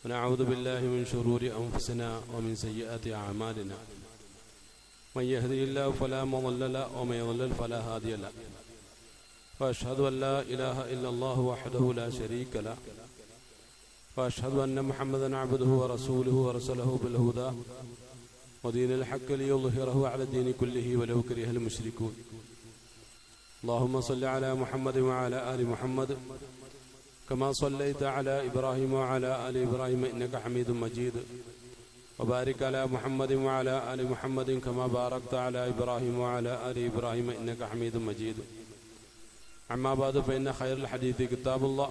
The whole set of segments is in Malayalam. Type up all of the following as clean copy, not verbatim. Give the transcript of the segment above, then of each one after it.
ونعوذ بالله من شرور أنفسنا ومن سيئات أعمالنا من يهدي الله فلا مضل له ومن يضلل فلا هادي له وأشهد أن لا إله إلا الله وحده لا شريك له وأشهد أن محمدا عبده ورسوله ورسله بالهدى ودين الحق ليظهره على الدين كله ولو كره المشركون اللهم صل على محمد وعلى آل محمد كما صليت على إبراهيم وعلى آل إبراهيم إنك حميد مجيد وبارك على محمد وعلى آل محمد كما باركت على إبراهيم وعلى آل إبراهيم إنك حميد مجيد أما بعد فإن خير الحديث كتاب الله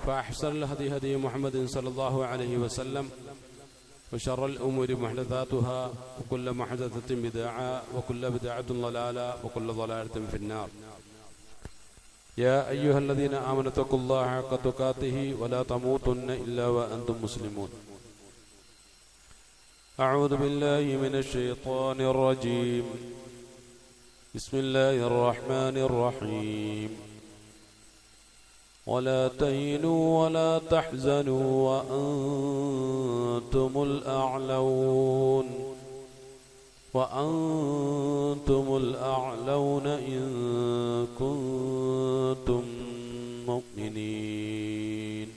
فأحسن الهدي هدي محمد صلى الله عليه وسلم وشر الأمور محدثاتها وكل محدثة بدعة وكل بدعة ضلالة وكل ضلالة في النار يا أيها الذين آمنوا اتقوا الله حق تقاته ولا تموتن إلا وأنتم مسلمون أعوذ بالله من الشيطان الرجيم بسم الله الرحمن الرحيم ولا تهنوا ولا تحزنوا وأنتم الأعلون إن كنتم مؤمنين.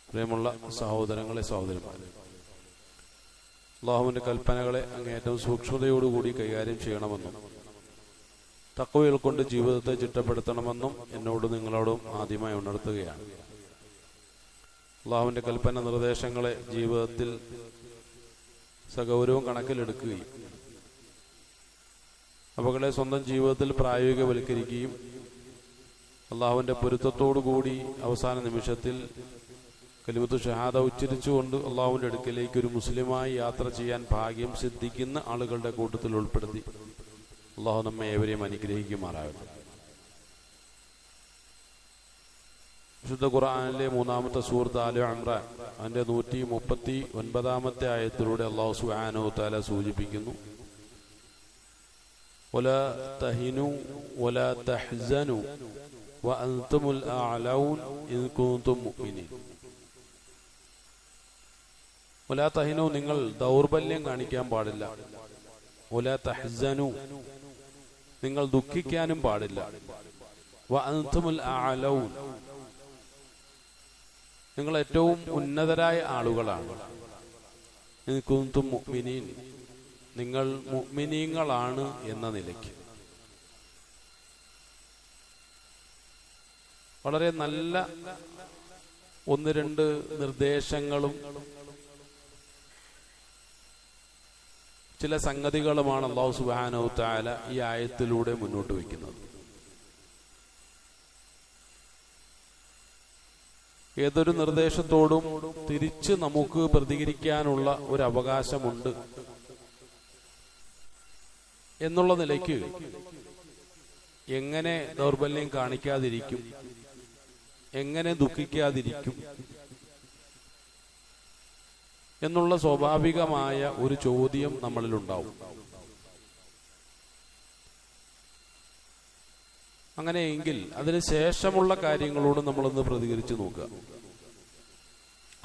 പ്രിയമുള്ള സഹോദരങ്ങളെ സഹോദരിമാരെ, അല്ലാഹുവിന്റെ കൽപ്പനകളെ അങ്ങേയറ്റം സൂക്ഷ്മതയോടുകൂടി കൈകാര്യം ചെയ്യണമെന്നും തഖ്വയിൽ കൊണ്ട് ജീവിതത്തെ ചിട്ടപ്പെടുത്തണമെന്നും എന്നോട് നിങ്ങളോടും ആദ്യമായി ഉണർത്തുകയാണ്. അല്ലാഹുവിന്റെ കൽപ്പന നിർദ്ദേശങ്ങളെ ജീവിതത്തിൽ സഗൗരവം കണക്കിലെടുക്കുകയും അവകളെ സ്വന്തം ജീവിതത്തിൽ പ്രായോഗികവൽക്കരിക്കുകയും അള്ളാഹുവിന്റെ പൊരുത്തത്തോടുകൂടി അവസാന നിമിഷത്തിൽ കലിമത്തു ഷഹാദ ഉച്ചരിച്ചുകൊണ്ട് അള്ളാഹുവിന്റെ അടുക്കലേക്ക് ഒരു മുസ്ലിമായി യാത്ര ചെയ്യാൻ ഭാഗ്യം സിദ്ധിക്കുന്ന ആളുകളുടെ കൂട്ടത്തിൽ ഉൾപ്പെടുത്തി അള്ളാഹു നമ്മെ ഏവരെയും അനുഗ്രഹിക്കുമാറാകട്ടെ. വിശുദ്ധ ഖുർആനിലെ 3-ാമത്തെ സൂറത്ത് ആല ഇംറാൻ അതിന്റെ 139-ാമത്തെ ആയത്തിലൂടെ അല്ലാഹു സുബ്ഹാനഹു വതആല സൂചിപ്പിക്കുന്നു, വലാ തഹിനു വലാ തഹ്സനു വഅൻതുമുൽ അഅലൗൻ ഇൻ കുൻതും മുഅ്മിനീൻ. വലാ തഹിനു, നിങ്ങൾ ദൗർബല്യം കാണിക്കാൻ പാടില്ല. വലാ തഹ്സനു, നിങ്ങൾ ദുഃഖിക്കാനും പാടില്ല. വഅൻതുമുൽ അഅലൗൻ, നിങ്ങൾ ഏറ്റവും ഉന്നതരായ ആളുകളാണ്. ഇൻ കുൻതും മുഅ്മിനീൻ, നിങ്ങൾ മുഅ്മിനീങ്ങളാണ് എന്ന നിലയ്ക്ക്. വളരെ നല്ല 1-2 നിർദ്ദേശങ്ങളും ചില സംഗതികളുമാണ് അല്ലാഹു സുബ്ഹാനഹു വതആല ഈ ആയത്തിലൂടെ മുന്നോട്ട് വയ്ക്കുന്നത്. ഏതൊരു നിർദ്ദേശത്തോടും തിരിച്ച് നമുക്ക് പ്രതികരിക്കാനുള്ള ഒരു അവകാശമുണ്ട് എന്നുള്ള നിലയ്ക്ക് എങ്ങനെ ദൗർബല്യം കാണിക്കാതിരിക്കും, എങ്ങനെ ദുഃഖിക്കാതിരിക്കും എന്നുള്ള സ്വാഭാവികമായ ഒരു ചോദ്യം നമ്മളിലുണ്ടാവും. അങ്ങനെയെങ്കിൽ അതിന് ശേഷമുള്ള കാര്യങ്ങളോട് നമ്മളൊന്ന് പ്രതികരിച്ചു നോക്കുക.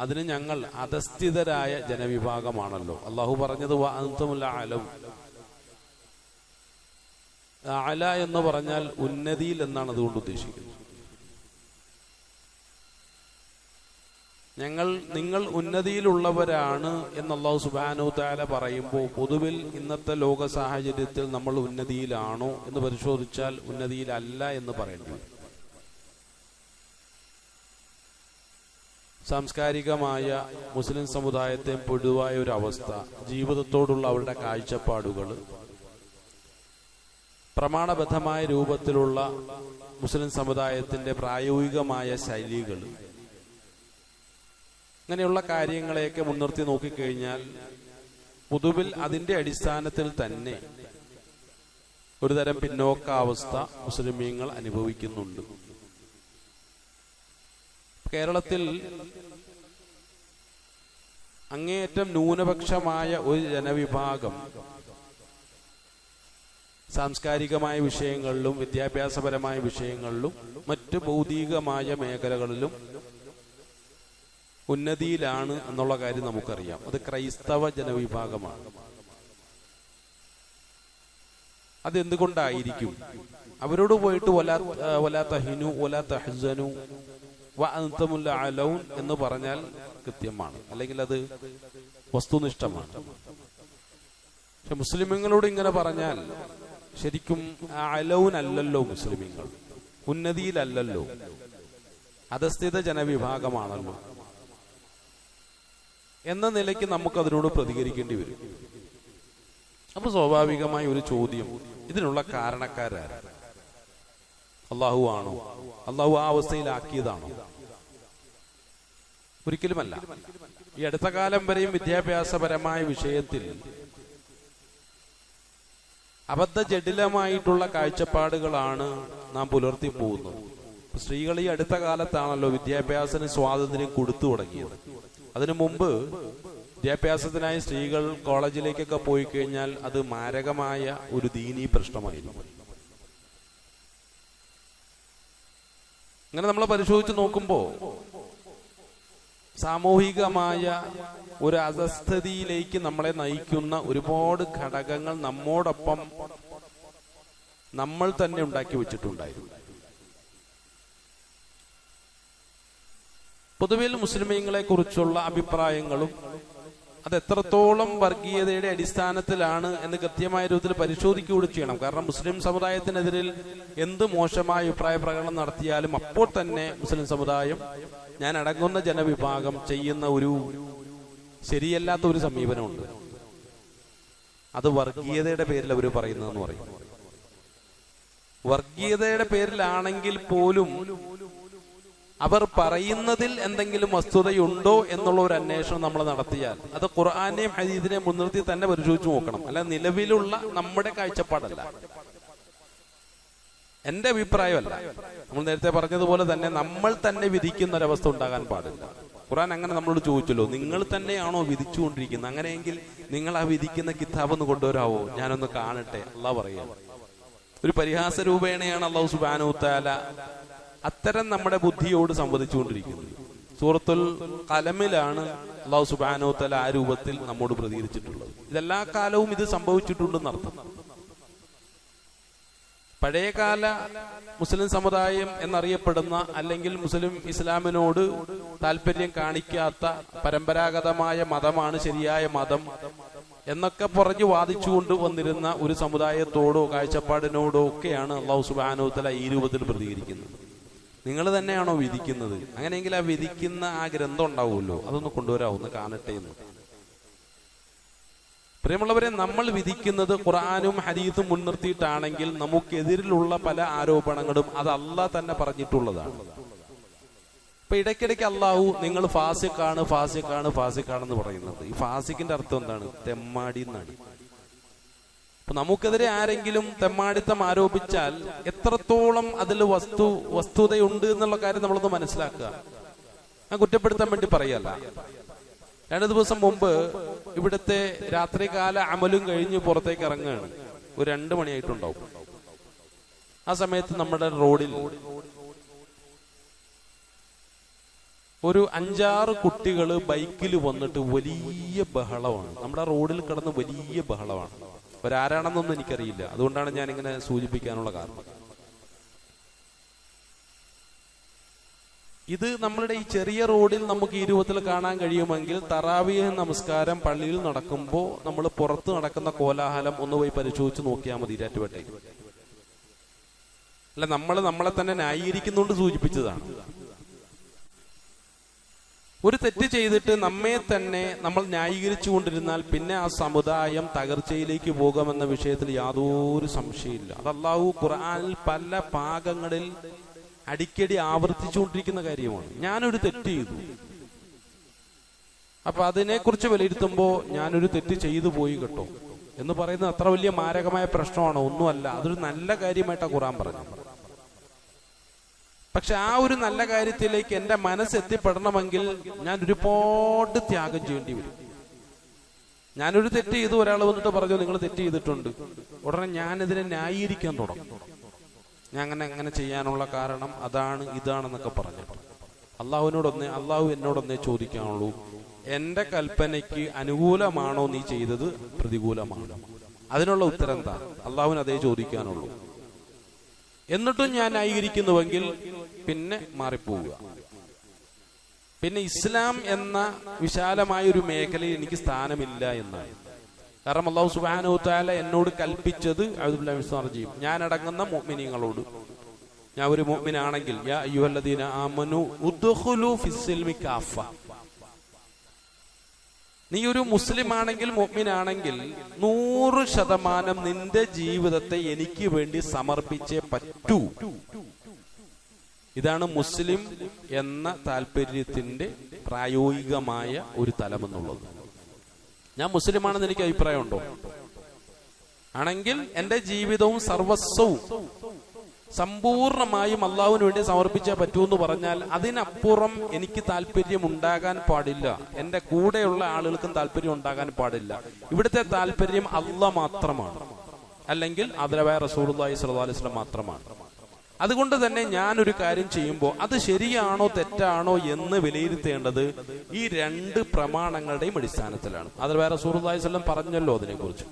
അതിന് ഞങ്ങൾ അധസ്ഥിതരായ ജനവിഭാഗമാണല്ലോ. അള്ളാഹു പറഞ്ഞത് വഅൻതുമുൽ അഅലൗൻ. അഅല എന്ന് പറഞ്ഞാൽ ഉന്നതിയിൽ എന്നാണ് അതുകൊണ്ട് ഉദ്ദേശിക്കുന്നത്. നിങ്ങൾ ഉന്നതിയിലുള്ളവരാണ് എന്ന് അല്ലാഹു സുബ്ഹാനഹു വതആല പറയുമ്പോൾ പൊതുവിൽ ഇന്നത്തെ ലോക സാഹചര്യത്തിൽ നമ്മൾ ഉന്നതിയിലാണോ എന്ന് പരിശോധിച്ചാൽ ഉന്നതിയിലല്ല എന്ന് പറയേണ്ടി വരും. സാംസ്കാരികമായ മുസ്ലിം സമുദായത്തെ പൊതുവായ ഒരു അവസ്ഥ, ജീവിതത്തോടുള്ള അവരുടെ കാഴ്ചപ്പാടുകൾ, പ്രമാണബദ്ധമായ രൂപത്തിലുള്ള മുസ്ലിം സമുദായത്തിന്റെ പ്രായോഗികമായ ശൈലികൾ, അങ്ങനെയുള്ള കാര്യങ്ങളെയൊക്കെ മുൻനിർത്തി നോക്കിക്കഴിഞ്ഞാൽ പൊതുവിൽ അതിന്റെ അടിസ്ഥാനത്തിൽ തന്നെ ഒരുതരം പിന്നോക്കാവസ്ഥ മുസ്ലിമീങ്ങൾ അനുഭവിക്കുന്നുണ്ട്. കേരളത്തിൽ അങ്ങേയറ്റം ന്യൂനപക്ഷമായ ഒരു ജനവിഭാഗം സാംസ്കാരികമായ വിഷയങ്ങളിലും വിദ്യാഭ്യാസപരമായ വിഷയങ്ങളിലും മറ്റ് ഭൗതികമായ മേഖലകളിലും ഉന്നതിയിലാണ് എന്നുള്ള കാര്യം നമുക്കറിയാം. അത് ക്രൈസ്തവ ജനവിഭാഗമാണ്. അതെന്തുകൊണ്ടായിരിക്കും? അവരോട് പോയിട്ട് വലാ തഹിനു വലാ തഹ്സനു വഅൻതുമുൽ അലൗൻ എന്ന് പറഞ്ഞാൽ കൃത്യമാണ്, അല്ലെങ്കിൽ അത് വസ്തുനിഷ്ഠമാണ്. പക്ഷെ മുസ്ലിമീങ്ങളോട് ഇങ്ങനെ പറഞ്ഞാൽ ശരിക്കും അലൗൻ അല്ലല്ലോ, മുസ്ലിമീങ്ങൾ ഉന്നതിയിലല്ലല്ലോ, അധസ്ഥിത ജനവിഭാഗമാണല്ലോ എന്ന നിലയ്ക്ക് നമുക്കതിനോട് പ്രതികരിക്കേണ്ടി വരും. അപ്പൊ സ്വാഭാവികമായ ഒരു ചോദ്യം, ഇതിനുള്ള കാരണക്കാരാണ്? അള്ളാഹു ആണോ? അള്ളാഹു ആ അവസ്ഥയിലാക്കിയതാണോ? ഒരിക്കലുമല്ല. ഈ അടുത്ത കാലം വരെയും വിദ്യാഭ്യാസപരമായ വിഷയത്തിൽ അബദ്ധജടിലമായിട്ടുള്ള കാഴ്ചപ്പാടുകളാണ് നാം പുലർത്തി പോകുന്നത്. സ്ത്രീകൾ ഈ അടുത്ത കാലത്താണല്ലോ വിദ്യാഭ്യാസത്തിന് സ്വാതന്ത്ര്യം കൊടുത്തു തുടങ്ങിയത്. അതിനു മുമ്പ് വിദ്യാഭ്യാസത്തിനായി സ്ത്രീകൾ കോളേജിലേക്കൊക്കെ പോയി കഴിഞ്ഞാൽ അത് മാരകമായ ഒരു ദീനീ പ്രശ്നമായിരുന്നു. അങ്ങനെ നമ്മൾ പരിശോധിച്ച് നോക്കുമ്പോൾ സാമൂഹികമായ ഒരു അധസ്ഥിതിയിലേക്ക് നമ്മളെ നയിക്കുന്ന ഒരുപാട് ഘടകങ്ങൾ നമ്മോടൊപ്പം നമ്മൾ തന്നെ ഉണ്ടാക്കി വെച്ചിട്ടുണ്ടായിരുന്നു. പൊതുവിൽ മുസ്ലിമീങ്ങളെ കുറിച്ചുള്ള അഭിപ്രായങ്ങളും അത് എത്രത്തോളം വർഗീയതയുടെ അടിസ്ഥാനത്തിലാണ് എന്ന് കൃത്യമായ രൂപത്തിൽ പരിശോധിക്കുകയൂടെ ചെയ്യണം. കാരണം മുസ്ലിം സമുദായത്തിനെതിരിൽ എന്ത് മോശമായ അഭിപ്രായ പ്രകടനം നടത്തിയാലും അപ്പോൾ തന്നെ മുസ്ലിം സമുദായം, ഞാൻ അടങ്ങുന്ന ജനവിഭാഗം ചെയ്യുന്ന ഒരു ശരിയല്ലാത്ത ഒരു സമീപനമുണ്ട്. അത് വർഗീയതയുടെ പേരിൽ അവർ പറയുന്നതെന്ന് പറയും. വർഗീയതയുടെ പേരിലാണെങ്കിൽ പോലും അവർ പറയുന്നതിൽ എന്തെങ്കിലും വസ്തുതയുണ്ടോ എന്നുള്ള ഒരു അന്വേഷണം നമ്മൾ നടത്തിയാൽ അത് ഖുർആനെയും ഹദീസിനെയും മുൻനിർത്തി തന്നെ പരിശോധിച്ച് നോക്കണം. അല്ല നിലവിലുള്ള നമ്മുടെ കാഴ്ചപ്പാടല്ല, എന്റെ അഭിപ്രായമല്ല. നമ്മൾ നേരത്തെ പറഞ്ഞതുപോലെ തന്നെ നമ്മൾ തന്നെ വിധിക്കുന്ന ഒരവസ്ഥ ഉണ്ടാകാൻ പാടില്ല. ഖുർആൻ അങ്ങനെ നമ്മളോട് ചോദിച്ചല്ലോ, നിങ്ങൾ തന്നെയാണോ വിധിച്ചുകൊണ്ടിരിക്കുന്നത്? അങ്ങനെയെങ്കിൽ നിങ്ങൾ ആ വിധിക്കുന്ന കിതാബ് ഒന്ന് കൊണ്ടുവരാവോ, ഞാനൊന്ന് കാണട്ടെ. അള്ളാഹ് പറയാം. ഒരു പരിഹാസ രൂപേണയാണ് അള്ളാഹു സുബ്ഹാനഹു തആല അത്തരം നമ്മുടെ ബുദ്ധിയോട് സംവദിച്ചുകൊണ്ടിരിക്കുന്നത്. സൂറത്തുൽ ഖലമിലാണ് അള്ളാഹു സുബ്ഹാനഹു തആല ആ രൂപത്തിൽ നമ്മോട് പ്രതികരിച്ചിട്ടുള്ളത്. ഇതെല്ലാ കാലവും ഇത് സംഭവിച്ചിട്ടുണ്ടെന്ന് അർത്ഥം. പഴയകാല മുസ്ലിം സമുദായം എന്നറിയപ്പെടുന്ന, അല്ലെങ്കിൽ മുസ്ലിം ഇസ്ലാമിനോട് താല്പര്യം കാണിക്കാത്ത പരമ്പരാഗതമായ മതമാണ് ശരിയായ മതം എന്നൊക്കെ പറഞ്ഞു വാദിച്ചുകൊണ്ട് വന്നിരുന്ന ഒരു സമുദായത്തോടോ കാഴ്ചപ്പാടിനോടോ ഒക്കെയാണ് അള്ളാഹു സുബ്ഹാനഹു തആല ഈ രൂപത്തിൽ പ്രതികരിക്കുന്നത്. നിങ്ങൾ തന്നെയാണോ വിധിക്കുന്നത്? അങ്ങനെയെങ്കിൽ ആ വിധിക്കുന്ന ആ ഗ്രന്ഥം ഉണ്ടാവുമല്ലോ, അതൊന്ന് കൊണ്ടുവരാമോ, ഒന്ന് കാണട്ടെ എന്ന്. പ്രിയമുള്ളവരെ, നമ്മൾ വിധിക്കുന്നത് ഖുർആനും ഹദീസും മുൻനിർത്തിയിട്ടാണെങ്കിൽ നമുക്കെതിരിലുള്ള പല ആരോപണങ്ങളും അത് അള്ളാഹ് തന്നെ പറഞ്ഞിട്ടുള്ളതാണ്. ഇപ്പൊ ഇടയ്ക്കിടയ്ക്ക് അള്ളാഹു നിങ്ങൾ ഫാസിഖാണ് ഫാസിഖാണ് ഫാസിഖാണെന്ന് പറയുന്നത്. ഈ ഫാസിഖിന്റെ അർത്ഥം എന്താണ്? തെമ്മാടി എന്നാണ്. അപ്പൊ നമുക്കെതിരെ ആരെങ്കിലും തെമ്മാടിത്തം ആരോപിച്ചാൽ എത്രത്തോളം അതിൽ വസ്തുതയുണ്ട് എന്നുള്ള കാര്യം നമ്മളൊന്ന് മനസ്സിലാക്കുക. ഞാൻ കുറ്റപ്പെടുത്താൻ വേണ്ടി പറയല്ല. 2 ദിവസം മുമ്പ് ഇവിടുത്തെ രാത്രികാല അമലും കഴിഞ്ഞ് പുറത്തേക്ക് ഇറങ്ങുകയാണ്. ഒരു 2 മണിയായിട്ടുണ്ടാവും. ആ സമയത്ത് നമ്മുടെ റോഡിൽ ഒരു 5-6 കുട്ടികൾ ബൈക്കിൽ വന്നിട്ട് വലിയ ബഹളമാണ്. നമ്മുടെ റോഡിൽ കിടന്ന് വലിയ ബഹളമാണ്. അവരാരാണെന്നൊന്നും എനിക്കറിയില്ല. അതുകൊണ്ടാണ് ഞാൻ ഇങ്ങനെ സൂചിപ്പിക്കാനുള്ള കാരണം. ഇത് നമ്മളുടെ ഈ ചെറിയ റോഡിൽ നമുക്ക് ഈ രൂപത്തിൽ കാണാൻ കഴിയുമെങ്കിൽ തറാവിയ നമസ്കാരം പള്ളിയിൽ നടക്കുമ്പോൾ നമ്മൾ പുറത്ത് നടക്കുന്ന കോലാഹലം ഒന്ന് പോയി പരിശോധിച്ച് നോക്കിയാൽ മതി. ഈരാറ്റുപേട്ടയ്ക്ക് അല്ല, നമ്മളെ തന്നെ ന്യായീകരിക്കുന്നുകൊണ്ട് സൂചിപ്പിച്ചതാണ്. ഒരു തെറ്റ് ചെയ്തിട്ട് നമ്മെ തന്നെ നമ്മൾ ന്യായീകരിച്ചു കൊണ്ടിരുന്നാൽ പിന്നെ ആ സമുദായം തകർച്ചയിലേക്ക് പോകുമെന്ന വിഷയത്തിൽ യാതൊരു സംശയമില്ല. അത് അല്ലാഹു ഖുർആനിൽ പല ഭാഗങ്ങളിൽ അടിക്കടി ആവർത്തിച്ചുകൊണ്ടിരിക്കുന്ന കാര്യമാണ്. ഞാനൊരു തെറ്റ് ചെയ്തു, അപ്പൊ അതിനെക്കുറിച്ച് വിലയിരുത്തുമ്പോ ഞാനൊരു തെറ്റ് ചെയ്തു പോയി കേട്ടോ എന്ന് പറയുന്നത് അത്ര വലിയ മാരകമായ പ്രശ്നമാണോ? ഒന്നുമല്ല. അതൊരു നല്ല കാര്യമായിട്ടാണ് ഖുർആൻ പറഞ്ഞത്. പക്ഷെ ആ ഒരു നല്ല കാര്യത്തിലേക്ക് എന്റെ മനസ്സെത്തിപ്പെടണമെങ്കിൽ ഞാൻ ഒരുപാട് ത്യാഗം ചെയ്യേണ്ടി വരും. ഞാനൊരു തെറ്റ് ചെയ്തു, ഒരാൾ വന്നിട്ട് പറഞ്ഞു നിങ്ങൾ തെറ്റ് ചെയ്തിട്ടുണ്ട്, ഉടനെ ഞാനിതിനെ ന്യായീകരിക്കാൻ തുടങ്ങും. ഞാൻ അങ്ങനെ ചെയ്യാനുള്ള കാരണം അതാണ് ഇതാണെന്നൊക്കെ പറഞ്ഞിട്ട് അള്ളാഹു എന്നോടൊന്നേ ചോദിക്കാനുള്ളൂ, എന്റെ കൽപ്പനയ്ക്ക് അനുകൂലമാണോ നീ ചെയ്തത്, പ്രതികൂലമാണോ? അതിനുള്ള ഉത്തരം എന്താ? അള്ളാഹുവിന് അതേ ചോദിക്കാനുള്ളൂ. എന്നിട്ടും ഞാൻ ന്യായീകരിക്കുന്നുവെങ്കിൽ പിന്നെ മാറിപ്പോവുക. പിന്നെ ഇസ്ലാം എന്ന വിശാലമായ ഒരു മേഖലയിൽ എനിക്ക് സ്ഥാനമില്ല എന്നാണ്. കാരണം അല്ലാഹു സുബ്ഹാനഹു വ തആല എന്നോട് കൽപ്പിച്ചത്, ഞാൻ അടങ്ങുന്ന മുഅ്മിനീങ്ങളോട്, ഞാൻ ഒരു മുഅ്മിനാണെങ്കിൽ, യാ അയ്യുഹല്ലദീന ആമനു ഉദ്ഖുലു ഫിസ്സിൽമി കാഫ, നീ ഒരു മുസ്ലിം ആണെങ്കിൽ, മുഅ്മിനാണെങ്കിൽ 100% നിന്റെ ജീവിതത്തെ എനിക്ക് വേണ്ടി സമർപ്പിച്ചേ പറ്റൂ. ഇതാണ് മുസ്ലിം എന്ന താല്പര്യത്തിന്റെ പ്രായോഗികമായ ഒരു തലമെന്നുള്ളത്. ഞാൻ മുസ്ലിമാണെന്ന് എനിക്ക് അഭിപ്രായമുണ്ടോ? ആണെങ്കിൽ എന്റെ ജീവിതവും സർവസ്വവും സമ്പൂർണമായും അള്ളാഹുവിന് വേണ്ടി സമർപ്പിച്ചേ പറ്റൂ എന്ന് പറഞ്ഞാൽ അതിനപ്പുറം എനിക്ക് താല്പര്യം ഉണ്ടാകാൻ പാടില്ല, എന്റെ കൂടെയുള്ള ആളുകൾക്കും താല്പര്യം ഉണ്ടാകാൻ പാടില്ല. ഇവിടുത്തെ താല്പര്യം അള്ളാഹ് മാത്രമാണ്, അല്ലെങ്കിൽ ആദരവായ റസൂലുള്ളാഹി സ്വല്ലല്ലാഹു അലൈഹി വസല്ലം മാത്രമാണ്. അതുകൊണ്ട് തന്നെ ഞാനൊരു കാര്യം ചെയ്യുമ്പോൾ അത് ശരിയാണോ തെറ്റാണോ എന്ന് വിലയിരുത്തേണ്ടത് ഈ രണ്ട് പ്രമാണങ്ങളുടെയും അടിസ്ഥാനത്തിലാണ്. ആദരവായ റസൂലുള്ളാഹി സ്വല്ലല്ലാഹു അലൈഹി വസല്ലം പറഞ്ഞല്ലോ അതിനെക്കുറിച്ച്,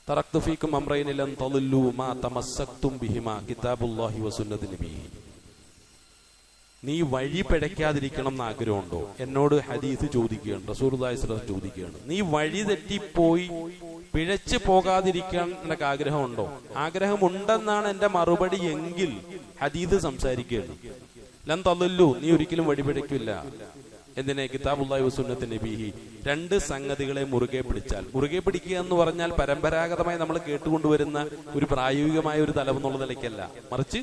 തറക്തു ഫീക്കും അംറൈനി ലൻ തളില്ലു മാ തമസ്സക്തും ബിഹിമാ കിതാബുല്ലാഹി വസുന്നത്തു നബിഹി. നീ വഴി പിഴയ്ക്കാതിരിക്കണം എന്ന് ആഗ്രഹമുണ്ടോ? എന്നോട് ഹദീസ് ചോദിക്കുകയാണ്, റസൂലുള്ളാഹി സ്വല്ലല്ലാഹു അലൈഹി വസല്ലം ചോദിക്കുകയാണ്, നീ വഴി തെറ്റിപ്പോയി പിഴച്ചു പോകാതിരിക്കാൻ നിനക്ക് ആഗ്രഹമുണ്ടോ? ആഗ്രഹമുണ്ടെന്നാണ് എന്റെ മറുപടി എങ്കിൽ ഹദീസ് സംസാരിക്കുകയാണ്. ലൻ തളില്ലു, നീ ഒരിക്കലും വഴി പിഴയ്ക്കില്ല. എന്തിനെ? കിതാബുല്ലാഹി വസുന്നത്തു നബിഹി. രണ്ട് സംഗതികളെ മുറുകെ പിടിച്ചാൽ, മുറുകെ പിടിക്കുക എന്ന് പറഞ്ഞാൽ പരമ്പരാഗതമായി നമ്മൾ കേട്ടുകൊണ്ടുവരുന്ന ഒരു പ്രായോഗികമായ ഒരു തലം എന്നുള്ള നിലയ്ക്കല്ല, മറിച്ച്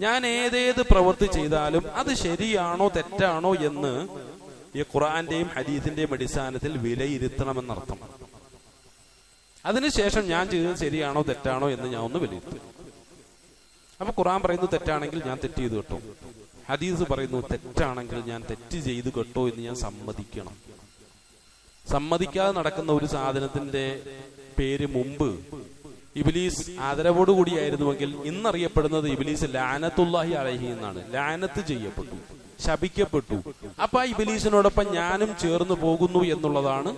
ഞാൻ ഏതേത് പ്രവൃത്തി ചെയ്താലും അത് ശരിയാണോ തെറ്റാണോ എന്ന് ഈ ഖുർആന്റെയും ഹദീസിന്റെയും അടിസ്ഥാനത്തിൽ വിലയിരുത്തണമെന്നർത്ഥം. അതിനുശേഷം ഞാൻ ചെയ്തത് ശരിയാണോ തെറ്റാണോ എന്ന് ഞാൻ ഒന്ന് വിലയിരുത്തും. അപ്പൊ ഖുർആൻ പറയുന്നത് തെറ്റാണെങ്കിൽ ഞാൻ തെറ്റ് ചെയ്ത് കേട്ടോ, ഹദീസ് പറയുന്നു തെറ്റാണെങ്കിൽ ഞാൻ തെറ്റ് ചെയ്ത് കേട്ടോ എന്ന് ഞാൻ സമ്മതിക്കണം. സമ്മതിക്കാതെ നടക്കുന്ന ഒരു സാധനത്തിന്റെ പേര് മുമ്പ് ഇബ്ലീസ് ആദരവോടുകൂടിയായിരുന്നുവെങ്കിൽ ഇന്നറിയപ്പെടുന്നത് ഇബ്ലീസ് ലഅനത്തുല്ലാഹി അലൈഹി എന്നാണ്. ലഅനത്ത് ചെയ്യപ്പെട്ടു, ശപിക്കപ്പെട്ടു. അപ്പൊ ആ ഇബ്ലീസിനോടൊപ്പം ഞാനും ചേർന്ന് പോകുന്നു എന്നുള്ളതാണ്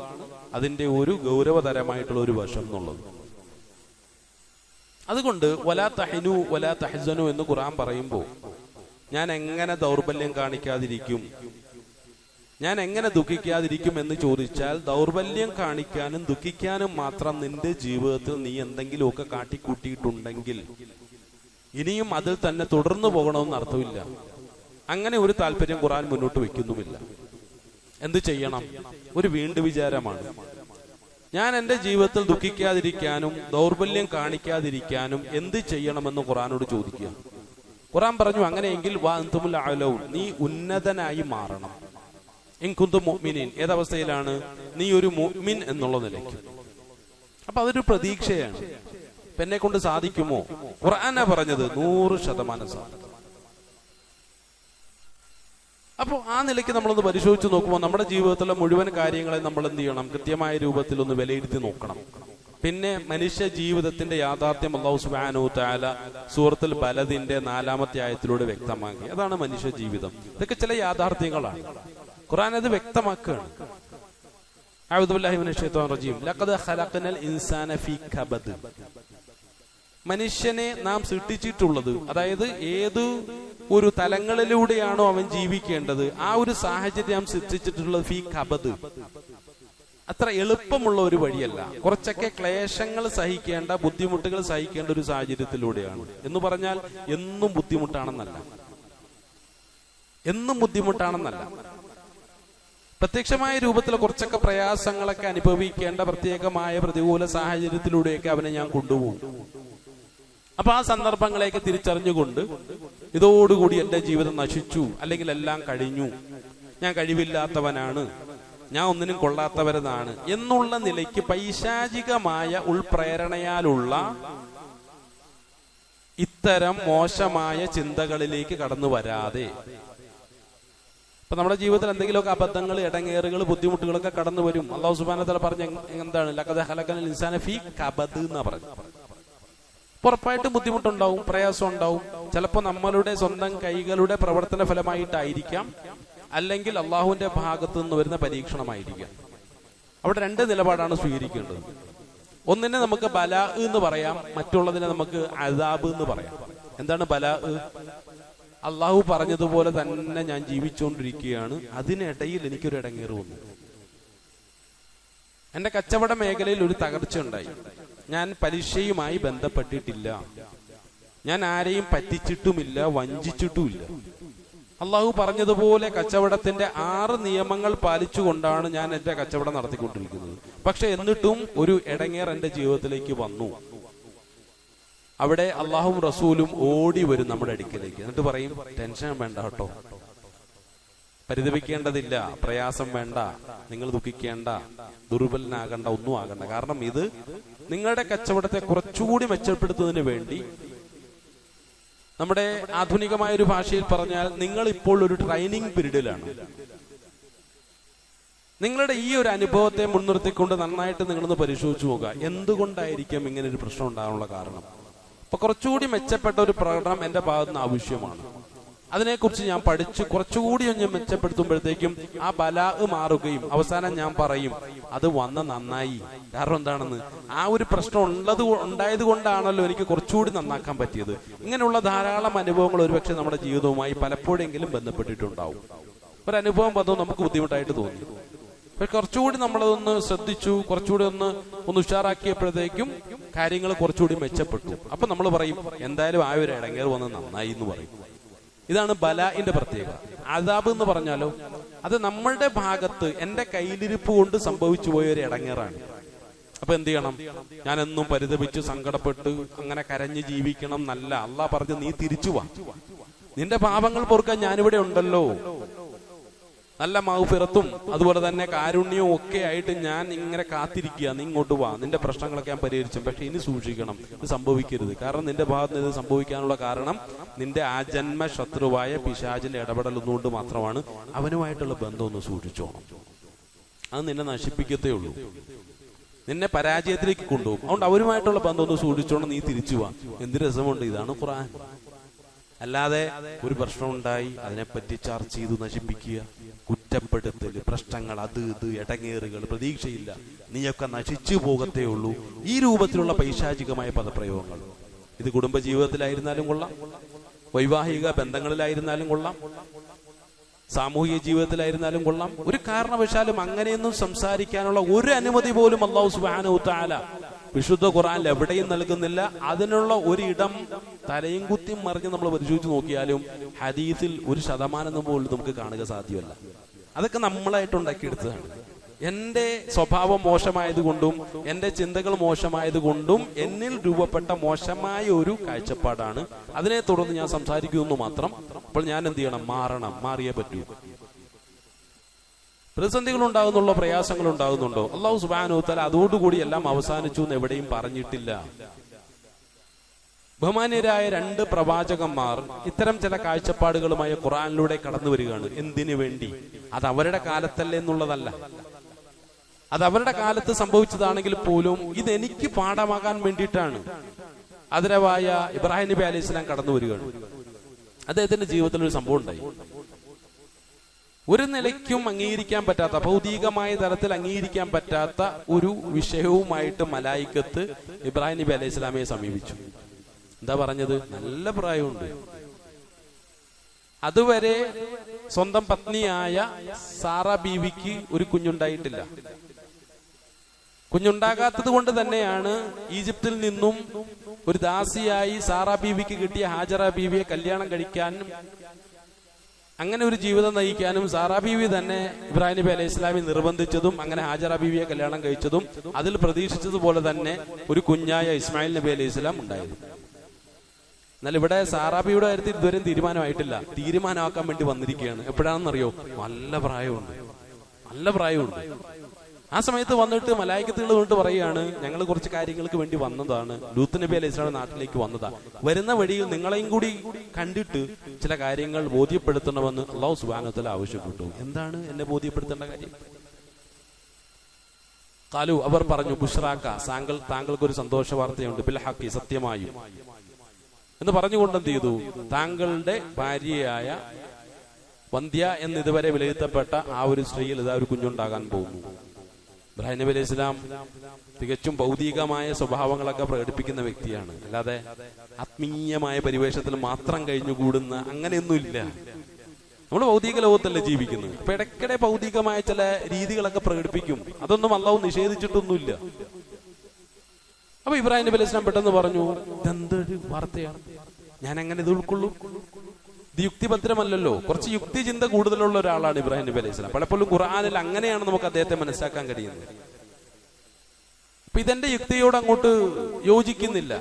അതിന്റെ ഒരു ഗൗരവതരമായിട്ടുള്ള ഒരു വശം എന്നുള്ളത്. അതുകൊണ്ട് വലാ തഹിനു വലാ തഹ്സനു എന്ന് ഖുർആൻ പറയുമ്പോൾ ഞാൻ എങ്ങനെ ദൗർബല്യം കാണിക്കാതിരിക്കും, ഞാൻ എങ്ങനെ ദുഃഖിക്കാതിരിക്കും എന്ന് ചോദിച്ചാൽ, ദൗർബല്യം കാണിക്കാനും ദുഃഖിക്കാനും മാത്രം നിന്റെ ജീവിതത്തിൽ നീ എന്തെങ്കിലുമൊക്കെ കാട്ടിക്കൂട്ടിയിട്ടുണ്ടെങ്കിൽ ഇനിയും അതിൽ തന്നെ തുടർന്നു പോകണമെന്ന് അർത്ഥമില്ല. അങ്ങനെ ഒരു താല്പര്യം ഖുർആൻ മുന്നോട്ട് വെക്കുന്നുമില്ല. എന്ത് ചെയ്യണം? ഒരു വീണ്ടും വിചാരമാണ്. ഞാൻ എന്റെ ജീവിതത്തിൽ ദുഃഖിക്കാതിരിക്കാനും ദൗർബല്യം കാണിക്കാതിരിക്കാനും എന്ത് ചെയ്യണമെന്ന് ഖുർആനോട് ചോദിക്കുക. ഖുർആൻ പറഞ്ഞു, അങ്ങനെയെങ്കിൽ വഅൻതുമുൽ അഅലൗൻ, നീ ഉന്നതനായി മാറണം. ഇൻ കുന്തും മുഅ്മിനീൻ, ഏതവസ്ഥയിലാണ്? നീ ഒരു മുഅ്മിൻ എന്നുള്ള നിലയ്ക്ക്. അപ്പൊ അതൊരു പ്രതീക്ഷയാണ്. എന്നെ കൊണ്ട് സാധിക്കുമോ? ഖുർആനാ പറഞ്ഞത് 100% സാധിക്കും. അപ്പോൾ ആ നിലയ്ക്ക് നമ്മളൊന്ന് പരിശോധിച്ച് നോക്കുമ്പോൾ നമ്മുടെ ജീവിതത്തിലെ മുഴുവൻ കാര്യങ്ങളെ നമ്മൾ എന്ത് ചെയ്യണം? കൃത്യമായ രൂപത്തിൽ ഒന്ന് വിലയിരുത്തി നോക്കണം. പിന്നെ മനുഷ്യ ജീവിതത്തിന്റെ യാഥാർത്ഥ്യം അല്ലാഹു സുബ്ഹാനഹു വ തആല സൂറത്തുൽ ബലദിന്റെ 4-ാമത്തെ ആയത്തിലൂടെ വ്യക്തമാക്കി. അതാണ് മനുഷ്യ ജീവിതം. ഇതൊക്കെ ചില യാഥാർത്ഥ്യങ്ങളാണ്. ഖുർആൻ അത് വ്യക്തമാക്കുകയാണ്. അഊദു ബില്ലാഹി മിനശ് ശൈത്വാനിർ റജീം. ലഖദ് ഖലഖനൽ ഇൻസാന ഫീ കബദ്. മനുഷ്യനെ നാം സൃഷ്ടിച്ചിട്ടുള്ളത്, അതായത് ഏത് ഒരു തലങ്ങളിലൂടെയാണോ അവൻ ജീവിക്കേണ്ടത് ആ ഒരു സാഹചര്യം നാം സൃഷ്ടിച്ചിട്ടുള്ളത് ഫീ കബദ്. അത്ര എളുപ്പമുള്ള ഒരു വഴിയല്ല. കുറച്ചൊക്കെ ക്ലേശങ്ങൾ സഹിക്കേണ്ട, ബുദ്ധിമുട്ടുകൾ സഹിക്കേണ്ട ഒരു സാഹചര്യത്തിലൂടെയാണ്. എന്ന് പറഞ്ഞാൽ എന്നും ബുദ്ധിമുട്ടാണെന്നല്ല, എന്നും ബുദ്ധിമുട്ടാണെന്നല്ല. പ്രത്യക്ഷമായ രൂപത്തിൽ കുറച്ചൊക്കെ പ്രയാസങ്ങളൊക്കെ അനുഭവിക്കേണ്ട പ്രത്യേകമായ പ്രതികൂല സാഹചര്യത്തിലൂടെയൊക്കെ അവനെ ഞാൻ കൊണ്ടുപോകും. അപ്പൊ ആ സന്ദർഭങ്ങളെയൊക്കെ തിരിച്ചറിഞ്ഞുകൊണ്ട് ഇതോടുകൂടി എന്റെ ജീവിതം നശിച്ചു, അല്ലെങ്കിൽ എല്ലാം കഴിഞ്ഞു, ഞാൻ കഴിവില്ലാത്തവനാണ്, ഞാൻ ഒന്നിനും കൊള്ളാത്തവരെന്നാണ് എന്നുള്ള നിലയ്ക്ക് പൈശാചികമായ ഉൾപ്രേരണയാലുള്ള ഇത്തരം മോശമായ ചിന്തകളിലേക്ക് കടന്നു വരാതെ, ഇപ്പൊ നമ്മുടെ ജീവിതത്തിൽ എന്തെങ്കിലുമൊക്കെ അബദ്ധങ്ങൾ, ഇടങ്ങേറുകൾ, ബുദ്ധിമുട്ടുകളൊക്കെ കടന്നു വരും. അല്ലാഹു സുബ്ഹാനഹു വ തആല പറഞ്ഞ എന്താണ്? ലഖദ് ഖലഖനൽ ഇൻസാന ഫീ കബദ് എന്നാ പറഞ്ഞു. ഉറപ്പായിട്ടും ബുദ്ധിമുട്ടുണ്ടാവും, പ്രയാസം ഉണ്ടാവും. ചിലപ്പോൾ നമ്മളുടെ സ്വന്തം കൈകളുടെ പ്രവർത്തന ഫലമായിട്ടായിരിക്കാം, അല്ലെങ്കിൽ അള്ളാഹുവിന്റെ ഭാഗത്തു നിന്ന് വരുന്ന പരീക്ഷണമായിരിക്കാം. അവിടെ രണ്ട് നിലപാടാണ് സ്വീകരിക്കേണ്ടത്. ഒന്നിനെ നമുക്ക് ബലാ എന്ന് പറയാം, മറ്റുള്ളതിനെ നമുക്ക് അദാബ് എന്ന് പറയാം. എന്താണ് ബലാ? അള്ളാഹു പറഞ്ഞതുപോലെ തന്നെ ഞാൻ ജീവിച്ചുകൊണ്ടിരിക്കുകയാണ്, അതിനിടയിൽ എനിക്കൊരു ഇടങ്ങേറ് വന്നു. എന്റെ കച്ചവട മേഖലയിൽ ഒരു തകർച്ച ഉണ്ടായി. ഞാൻ പലിശയുമായി ബന്ധപ്പെട്ടിട്ടില്ല, ഞാൻ ആരെയും പറ്റിച്ചിട്ടുമില്ല, വഞ്ചിച്ചിട്ടുമില്ല. അള്ളാഹു പറഞ്ഞതുപോലെ കച്ചവടത്തിന്റെ 6 നിയമങ്ങൾ പാലിച്ചുകൊണ്ടാണ് ഞാൻ എന്റെ കച്ചവടം നടത്തിക്കൊണ്ടിരിക്കുന്നത്. പക്ഷെ എന്നിട്ടും ഒരു ഇടങ്ങേർ എന്റെ ജീവിതത്തിലേക്ക് വന്നു. അവിടെ അള്ളാഹും റസൂലും ഓടി വരും നമ്മുടെ അടുക്കിലേക്ക്. എന്നിട്ട് പറയും, ടെൻഷൻ വേണ്ട കേട്ടോ, പരിതപിക്കേണ്ടതില്ല, പ്രയാസം വേണ്ട, നിങ്ങൾ ദുഃഖിക്കേണ്ട, ദുർബലനാകണ്ട, ഒന്നും ആകണ്ട. കാരണം ഇത് നിങ്ങളുടെ കച്ചവടത്തെ കുറച്ചുകൂടി മെച്ചപ്പെടുത്തുന്നതിന് വേണ്ടി, നമ്മുടെ ആധുനികമായ ഒരു ഭാഷയിൽ പറഞ്ഞാൽ, നിങ്ങൾ ഇപ്പോൾ ഒരു ട്രെയിനിങ് പീരീഡിലാണ്. നിങ്ങളുടെ ഈ ഒരു അനുഭവത്തെ മുൻനിർത്തിക്കൊണ്ട് നന്നായിട്ട് നിങ്ങളൊന്ന് പരിശോധിച്ചു നോക്കുക, എന്തുകൊണ്ടായിരിക്കും ഇങ്ങനെ ഒരു പ്രശ്നം ഉണ്ടാകാനുള്ള കാരണം. അപ്പൊ കുറച്ചുകൂടി മെച്ചപ്പെട്ട ഒരു പ്രകടനം എന്റെ ഭാഗത്ത് നിന്ന് ആവശ്യമാണ്. അതിനെക്കുറിച്ച് ഞാൻ പഠിച്ച് കുറച്ചുകൂടി ഒന്ന് മെച്ചപ്പെടുത്തുമ്പോഴത്തേക്കും ആ ബലാ മാറുകയും അവസാനം ഞാൻ പറയും, അത് വന്ന നന്നായി. കാരണം എന്താണെന്ന്, ആ ഒരു പ്രശ്നം ഉണ്ടായത് കൊണ്ടാണല്ലോ എനിക്ക് കുറച്ചുകൂടി നന്നാക്കാൻ പറ്റിയത്. ഇങ്ങനെയുള്ള ധാരാളം അനുഭവങ്ങൾ ഒരുപക്ഷെ നമ്മുടെ ജീവിതവുമായി പലപ്പോഴെങ്കിലും ബന്ധപ്പെട്ടിട്ടുണ്ടാവും. ഒരു അനുഭവം വന്നു നമുക്ക് ബുദ്ധിമുട്ടായിട്ട് തോന്നി, പക്ഷെ കുറച്ചുകൂടി നമ്മളതൊന്ന് ശ്രദ്ധിച്ചു, കുറച്ചുകൂടി ഒന്ന് ഉഷാറാക്കിയപ്പോഴത്തേക്കും കാര്യങ്ങൾ കുറച്ചുകൂടി മെച്ചപ്പെട്ടു. അപ്പൊ നമ്മൾ പറയും, എന്തായാലും ആ ഒരു ഇടങ്ങേറ് വന്ന് നന്നായി എന്ന് പറയും. ഇതാണ് ബലാഇന്റെ പ്രത്യേകത. അദാബ് എന്ന് പറഞ്ഞാലോ, അത് നമ്മളുടെ ഭാഗത്ത് എന്റെ കയ്യിലിരിപ്പ് കൊണ്ട് സംഭവിച്ചു പോയ ഒരു ഇടങ്ങേറാണ്. അപ്പൊ എന്ത് ചെയ്യണം? ഞാൻ എന്നും പരിതപിച്ച് സങ്കടപ്പെട്ട് അങ്ങനെ കരഞ്ഞ് ജീവിക്കണം നല്ല. അള്ളാഹ് പറഞ്ഞു, നീ തിരിച്ചു വാ, നിന്റെ പാപങ്ങൾ പൊറുക്കാൻ ഞാനിവിടെ ഉണ്ടല്ലോ. നല്ല മഗ്ഫിറത്തും അതുപോലെ തന്നെ കാരുണ്യവും ഒക്കെ ആയിട്ട് ഞാൻ ഇങ്ങനെ കാത്തിരിക്കുക, നീ ഇങ്ങോട്ട് വാ, നിന്റെ പ്രശ്നങ്ങളൊക്കെ ഞാൻ പരിഹരിച്ചു. പക്ഷെ ഇനി സൂക്ഷിക്കണം, ഇത് സംഭവിക്കരുത്. കാരണം നിന്റെ ഭാഗത്ത് നിന്ന് ഇത് സംഭവിക്കാനുള്ള കാരണം നിന്റെ ആജന്മ ശത്രുവായ പിശാചിന്റെ ഇടപെടൽ ഒന്നുകൊണ്ട് മാത്രമാണ്. അവനുമായിട്ടുള്ള ബന്ധം ഒന്ന് സൂക്ഷിച്ചോണം, അത് നിന്നെ നശിപ്പിക്കത്തേ ഉള്ളൂ, നിന്നെ പരാജയത്തിലേക്ക് കൊണ്ടുപോകും. അതുകൊണ്ട് അവരുമായിട്ടുള്ള ബന്ധം ഒന്ന് സൂക്ഷിച്ചോണം, നീ തിരിച്ചു വാ. എന്ത് രസമുണ്ട്, ഇതാണ് ഖുർആൻ. അല്ലാതെ ഒരു പ്രശ്നം ഉണ്ടായി അതിനെപ്പറ്റി ചർച്ച ചെയ്ത് നശിപ്പിക്കുക, കുറ്റപ്പെടുത്തല്, പ്രശ്നങ്ങൾ, അത് ഇത് ഇടങ്ങേറുകൾ, പ്രതീക്ഷയില്ല, നീയൊക്കെ നശിച്ചു പോകത്തേ ഉള്ളൂ. ഈ രൂപത്തിലുള്ള പൈശാചികമായ പദപ്രയോഗങ്ങൾ ഇത് കുടുംബജീവിതത്തിലായിരുന്നാലും കൊള്ളാം, വൈവാഹിക ബന്ധങ്ങളിലായിരുന്നാലും കൊള്ളാം, സാമൂഹിക ജീവിതത്തിലായിരുന്നാലും കൊള്ളാം. ഒരു കാരണവശാലും അങ്ങനെയൊന്നും സംസാരിക്കാനുള്ള ഒരു അനുമതി പോലും അല്ലാഹു സുബ്ഹാനഹു വ തആല വിശുദ്ധ ഖുർആനിൽ എവിടെയും നൽകുന്നില്ല. അതിനുള്ള ഒരിടം തലയും കുത്തിയും മറിഞ്ഞ് നമ്മൾ പരിശോധിച്ച് നോക്കിയാലും ഹദീസിൽ 1% പോലും നമുക്ക് കാണുക സാധ്യമല്ല. അതൊക്കെ നമ്മളായിട്ട് ഉണ്ടാക്കിയെടുത്തതാണ്. എന്റെ സ്വഭാവം മോശമായതുകൊണ്ടും എന്റെ ചിന്തകൾ മോശമായതുകൊണ്ടും എന്നിൽ രൂപപ്പെട്ട മോശമായ ഒരു കാഴ്ചപ്പാടാണ്. അതിനെ തുടർന്ന് ഞാൻ സംസാരിക്കുന്നു മാത്രം. അപ്പോൾ ഞാൻ എന്ത് ചെയ്യണം? മാറണം, മാറിയേ പറ്റൂ. പ്രതിസന്ധികൾ ഉണ്ടാകുന്നുണ്ടോ, പ്രയാസങ്ങൾ ഉണ്ടാകുന്നുണ്ടോ? അല്ലാഹു സുബ്ഹാനഹു വ തആല അതോടുകൂടി എല്ലാം അവസാനിച്ചു എന്ന് എവിടെയും പറഞ്ഞിട്ടില്ല. ബഹുമാന്യരായ 2 പ്രവാചകന്മാർ ഇത്തരം ചില കാഴ്ചപ്പാടുകളുമായി ഖുർആനിലൂടെ കടന്നു വരികയാണ്. എന്തിനു വേണ്ടി? അത് അവരുടെ കാലത്തല്ലേ എന്നുള്ളതല്ല, അത് അവരുടെ കാലത്ത് സംഭവിച്ചതാണെങ്കിൽ പോലും ഇതെനിക്ക് പാഠമാകാൻ വേണ്ടിയിട്ടാണ്. ആദരവായ ഇബ്രാഹിം നബി അലൈഹി സ്വലാം കടന്നു വരികയാണ്. അദ്ദേഹത്തിന്റെ ജീവിതത്തിൽ ഒരു സംഭവം ഉണ്ടായി. ഒരു നിലയ്ക്കും അംഗീകരിക്കാൻ പറ്റാത്ത, ഭൗതികമായ തലത്തിൽ അംഗീകരിക്കാൻ പറ്റാത്ത ഒരു വിഷയവുമായിട്ട് മലായിക്കത്ത് ഇബ്രാഹിം നബി അലൈഹി സ്വലാമയെ സമീപിച്ചു. എന്താ പറഞ്ഞത്? നല്ല പ്രായമുണ്ട്, അതുവരെ സ്വന്തം പത്നിയായ സാറ ബീവിക്ക് ഒരു കുഞ്ഞുണ്ടായിട്ടില്ല. കുഞ്ഞുണ്ടാകാത്തത് കൊണ്ട് തന്നെയാണ് ഈജിപ്തിൽ നിന്നും ഒരു ദാസിയായി സാറ ബീവിക്ക് കിട്ടിയ ഹാജറ ബീവിയെ കല്യാണം കഴിക്കാനും അങ്ങനെ ഒരു ജീവിതം നയിക്കാനും സാറാ ബീവി തന്നെ ഇബ്രാഹിം നബി അലൈഹി സ്വലാമി നിർബന്ധിച്ചതും അങ്ങനെ ഹാജറ ബീവിയെ കല്യാണം കഴിച്ചതും അതിൽ പ്രതീക്ഷിച്ചതുപോലെ തന്നെ ഒരു കുഞ്ഞായ ഇസ്മായിൽ നബി അലൈഹി സ്വലാം ഉണ്ടായിരുന്നു. എന്നാൽ ഇവിടെ സാറാ ബീവിയുടെ കാര്യത്തിൽ ഇതുവരെയും തീരുമാനമായിട്ടില്ല. തീരുമാനമാക്കാൻ വേണ്ടി വന്നിരിക്കുകയാണ്. എപ്പോഴാണെന്നറിയോ? നല്ല പ്രായമുണ്ട്, നല്ല പ്രായമുണ്ട്. ആ സമയത്ത് വന്നിട്ട് മലായിക്കത്തുകൾ കൊണ്ട് പറയുകയാണ്, ഞങ്ങൾ കുറച്ച് കാര്യങ്ങൾക്ക് വേണ്ടി വന്നതാണ്, ലൂത്ത് നബി അലൈഹി സ്വലാം നാട്ടിലേക്ക് വന്നതാ. വരുന്ന വഴിയിൽ നിങ്ങളെയും കൂടി കണ്ടിട്ട് ചില കാര്യങ്ങൾ ബോധ്യപ്പെടുത്തണമെന്ന് അല്ലാഹു സുബ്ഹാനഹു വ തആല ആവശ്യപ്പെട്ടു. എന്താണ് എന്നെ ബോധ്യപ്പെടുത്തേണ്ട കാര്യം? ഖാലു അവർ പറഞ്ഞു ബുഷ്റാക്ക താങ്കൾക്കൊരു സന്തോഷ വാർത്തയുണ്ട് ബിൽ ഹഖി സത്യമായും എന്ന് പറഞ്ഞുകൊണ്ട് എന്ത് ചെയ്തു, താങ്കളുടെ ഭാര്യയായ വന്ധ്യ എന്ന് ഇതുവരെ വിലയിരുത്തപ്പെട്ട ആ ഒരു സ്ത്രീയിൽ ഇതാ ഒരു കുഞ്ഞുണ്ടാകാൻ പോകുന്നു. ഇബ്രാഹിം നബി അലൈഹി സ്വലാം തികച്ചും ഭൗതികമായ സ്വഭാവങ്ങളൊക്കെ പ്രകടിപ്പിക്കുന്ന വ്യക്തിയാണ്, അല്ലാതെ ആത്മീയമായ പരിവേഷത്തിൽ മാത്രം കഴിഞ്ഞുകൂടുന്ന അങ്ങനെയൊന്നുമില്ല. നമ്മൾ ഭൗതിക ലോകത്തല്ലേ ജീവിക്കുന്നത്. അപ്പൊ ഇടയ്ക്കിടെ ഭൗതികമായ ചില രീതികളൊക്കെ പ്രകടിപ്പിക്കും. അതൊന്നും അല്ലാഹു നിഷേധിച്ചിട്ടൊന്നുമില്ല. അപ്പൊ ഇബ്രാഹിം നബി അലൈഹി സ്വലാം പെട്ടെന്ന് പറഞ്ഞു, ഇതെന്തൊരു വാർത്തയാണ്, ഞാൻ എങ്ങനെ ഇത് ഉൾക്കൊള്ളും? ഇത് യുക്തിഭദ്രമല്ലല്ലോ. കുറച്ച് യുക്തി ചിന്ത കൂടുതലുള്ള ഒരാളാണ് ഇബ്രാഹിം നബി അലൈഹി സ്വലാം. പലപ്പോഴും ഖുർആനിൽ അങ്ങനെയാണ് നമുക്ക് അദ്ദേഹത്തെ മനസ്സിലാക്കാൻ കഴിയുന്നത്. അപ്പൊ ഇതെന്റെ യുക്തിയോട് അങ്ങോട്ട് യോജിക്കുന്നില്ല.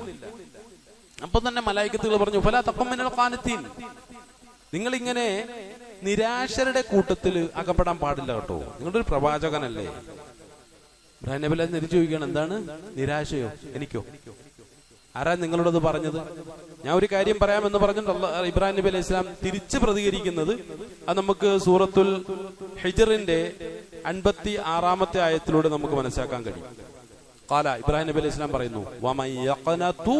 അപ്പൊ തന്നെ മലായികത്തുകൾ പറഞ്ഞു, ഫലാ തഖും മിനൽ ഖാനിതീൻ, നിങ്ങൾ ഇങ്ങനെ നിരാശരുടെ കൂട്ടത്തിൽ അകപ്പെടാൻ പാടില്ല കേട്ടോ, നിങ്ങളുടെ ഒരു പ്രവാചകനല്ലേ. ഇബ്രാഹിം നബി അലൈഹി തിരിച്ചു ചോദിക്കുകയാണ്, എന്താണ് നിരാശയോ? എനിക്കോ? ആരാ നിങ്ങളോടത് പറഞ്ഞത്? ഞാൻ ഒരു കാര്യം പറയാമെന്ന് പറഞ്ഞിട്ട് ഇബ്രാഹിം നബി അലൈഹി സ്വലാം തിരിച്ച് പ്രതികരിക്കുന്നത് അത് നമുക്ക് സൂറത്തുൽ ഹിജ്റിന്റെ 56-ാമത്തെ ആയത്തിലൂടെ നമുക്ക് മനസ്സിലാക്കാൻ കഴിയും. ഖാല, ഇബ്രാഹിം നബി അലൈഹി സ്വലാം പറയുന്നു, വമൻ യഖ്നതു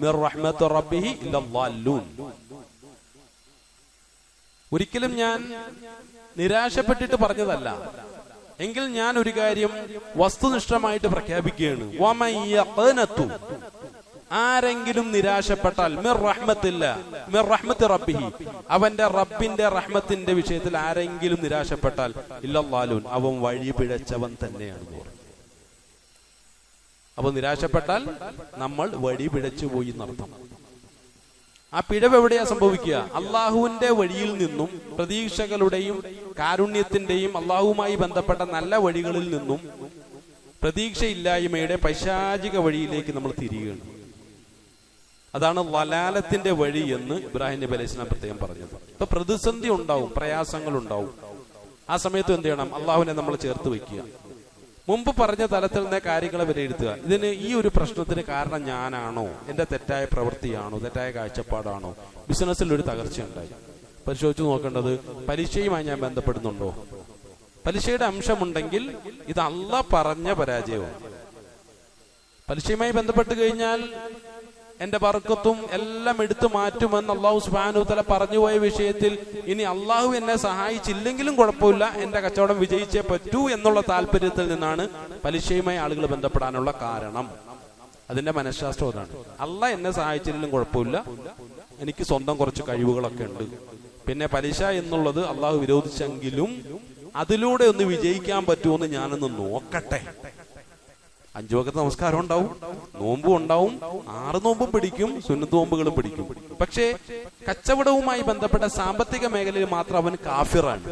മിർ റഹ്മത്തി റബ്ബിഹി ഇല്ലല്ലാല്ലൂൻ, ഒരിക്കലും ഞാൻ നിരാശപ്പെട്ടിട്ട് പറഞ്ഞതല്ല, എങ്കിൽ ഞാൻ ഒരു കാര്യം വസ്തുനിഷ്ഠമായിട്ട് പ്രഖ്യാപിക്കുകയാണ്. വമൻ യഖ്നതു, ആരെങ്കിലും നിരാശപ്പെട്ടാൽ മിർ റഹ്മത്തി റബ്ബിഹി, അവന്റെ റബ്ബിന്റെ റഹ്മത്തിന്റെ വിഷയത്തിൽ ആരെങ്കിലും നിരാശപ്പെട്ടാൽ ഇല്ലല്ലാലൂൻ, അവൻ വഴി പിഴച്ചവൻ തന്നെയാണ്. അപ്പൊ നിരാശപ്പെട്ടാൽ നമ്മൾ വഴി പിഴച്ചു പോയി എന്നർത്ഥം. ആ പിഴവ് എവിടെയാ സംഭവിക്കുക? അള്ളാഹുവിന്റെ വഴിയിൽ നിന്നും പ്രതീക്ഷകളുടെയും കാരുണ്യത്തിന്റെയും അള്ളാഹുവുമായി ബന്ധപ്പെട്ട നല്ല വഴികളിൽ നിന്നും പ്രതീക്ഷയില്ലായ്മയുടെ പൈശാചിക വഴിയിലേക്ക് നമ്മൾ തിരിയുകയാണ്. അതാണ് വലാലത്തിന്റെ വഴി എന്ന് ഇബ്രാഹിം നബി അലൈഹി സ്വലാം പ്രത്യേകം പറഞ്ഞത്. ഇപ്പൊ പ്രതിസന്ധി ഉണ്ടാവും, പ്രയാസങ്ങൾ ഉണ്ടാവും. ആ സമയത്ത് എന്ത് ചെയ്യണം? അള്ളാഹുവിനെ നമ്മൾ ചേർത്ത് വെക്കുക. മുമ്പ് പറഞ്ഞ തലത്തിൽ നിന്ന് കാര്യങ്ങളെ വിലയിരുത്തുക. ഇതിന് ഈ ഒരു പ്രശ്നത്തിന് കാരണം ഞാനാണോ, എന്റെ തെറ്റായ പ്രവൃത്തിയാണോ, തെറ്റായ കാഴ്ചപ്പാടാണോ, ബിസിനസ്സിൽ ഒരു തകർച്ചയുണ്ടായി, പരിശോധിച്ചു നോക്കേണ്ടത് പലിശയുമായി ഞാൻ ബന്ധപ്പെടുന്നുണ്ടോ. പലിശയുടെ അംശമുണ്ടെങ്കിൽ ഇത് അള്ളാഹ് പറഞ്ഞ പരാജയമാണ്. പലിശയുമായി ബന്ധപ്പെട്ട് കഴിഞ്ഞാൽ എന്റെ ബർക്കത്തും എല്ലാം എടുത്തു മാറ്റുമെന്ന് അള്ളാഹു സുബ്ഹാനഹു വ തആല പറഞ്ഞുപോയ വിഷയത്തിൽ ഇനി അള്ളാഹു എന്നെ സഹായിച്ചില്ലെങ്കിലും കുഴപ്പമില്ല, എന്റെ കച്ചവടം വിജയിച്ചേ പറ്റൂ എന്നുള്ള താല്പര്യത്തിൽ നിന്നാണ് പലിശയുമായി ആളുകൾ ബന്ധപ്പെടാനുള്ള കാരണം. അതിന്റെ മനഃശാസ്ത്രം അതാണ്. അള്ളാഹ് എന്നെ സഹായിച്ചില്ലെങ്കിലും കുഴപ്പമില്ല, എനിക്ക് സ്വന്തം കുറച്ച് കഴിവുകളൊക്കെ ഉണ്ട്. പിന്നെ പലിശ എന്നുള്ളത് അള്ളാഹു വിരോധിച്ചെങ്കിലും അതിലൂടെ ഒന്ന് വിജയിക്കാൻ പറ്റുമെന്ന് ഞാനൊന്ന് നോക്കട്ടെ. 5 വഖത്ത് നമസ്കാരം ഉണ്ടാവും, നോമ്പും ഉണ്ടാവും, 6 നോമ്പും പിടിക്കും, സുന്നത്ത് നോമ്പുകളും പിടിക്കും. പക്ഷേ കച്ചവടവുമായി ബന്ധപ്പെട്ട സാമ്പത്തിക മേഖലയിൽ മാത്രം അവൻ കാഫിറാണ്.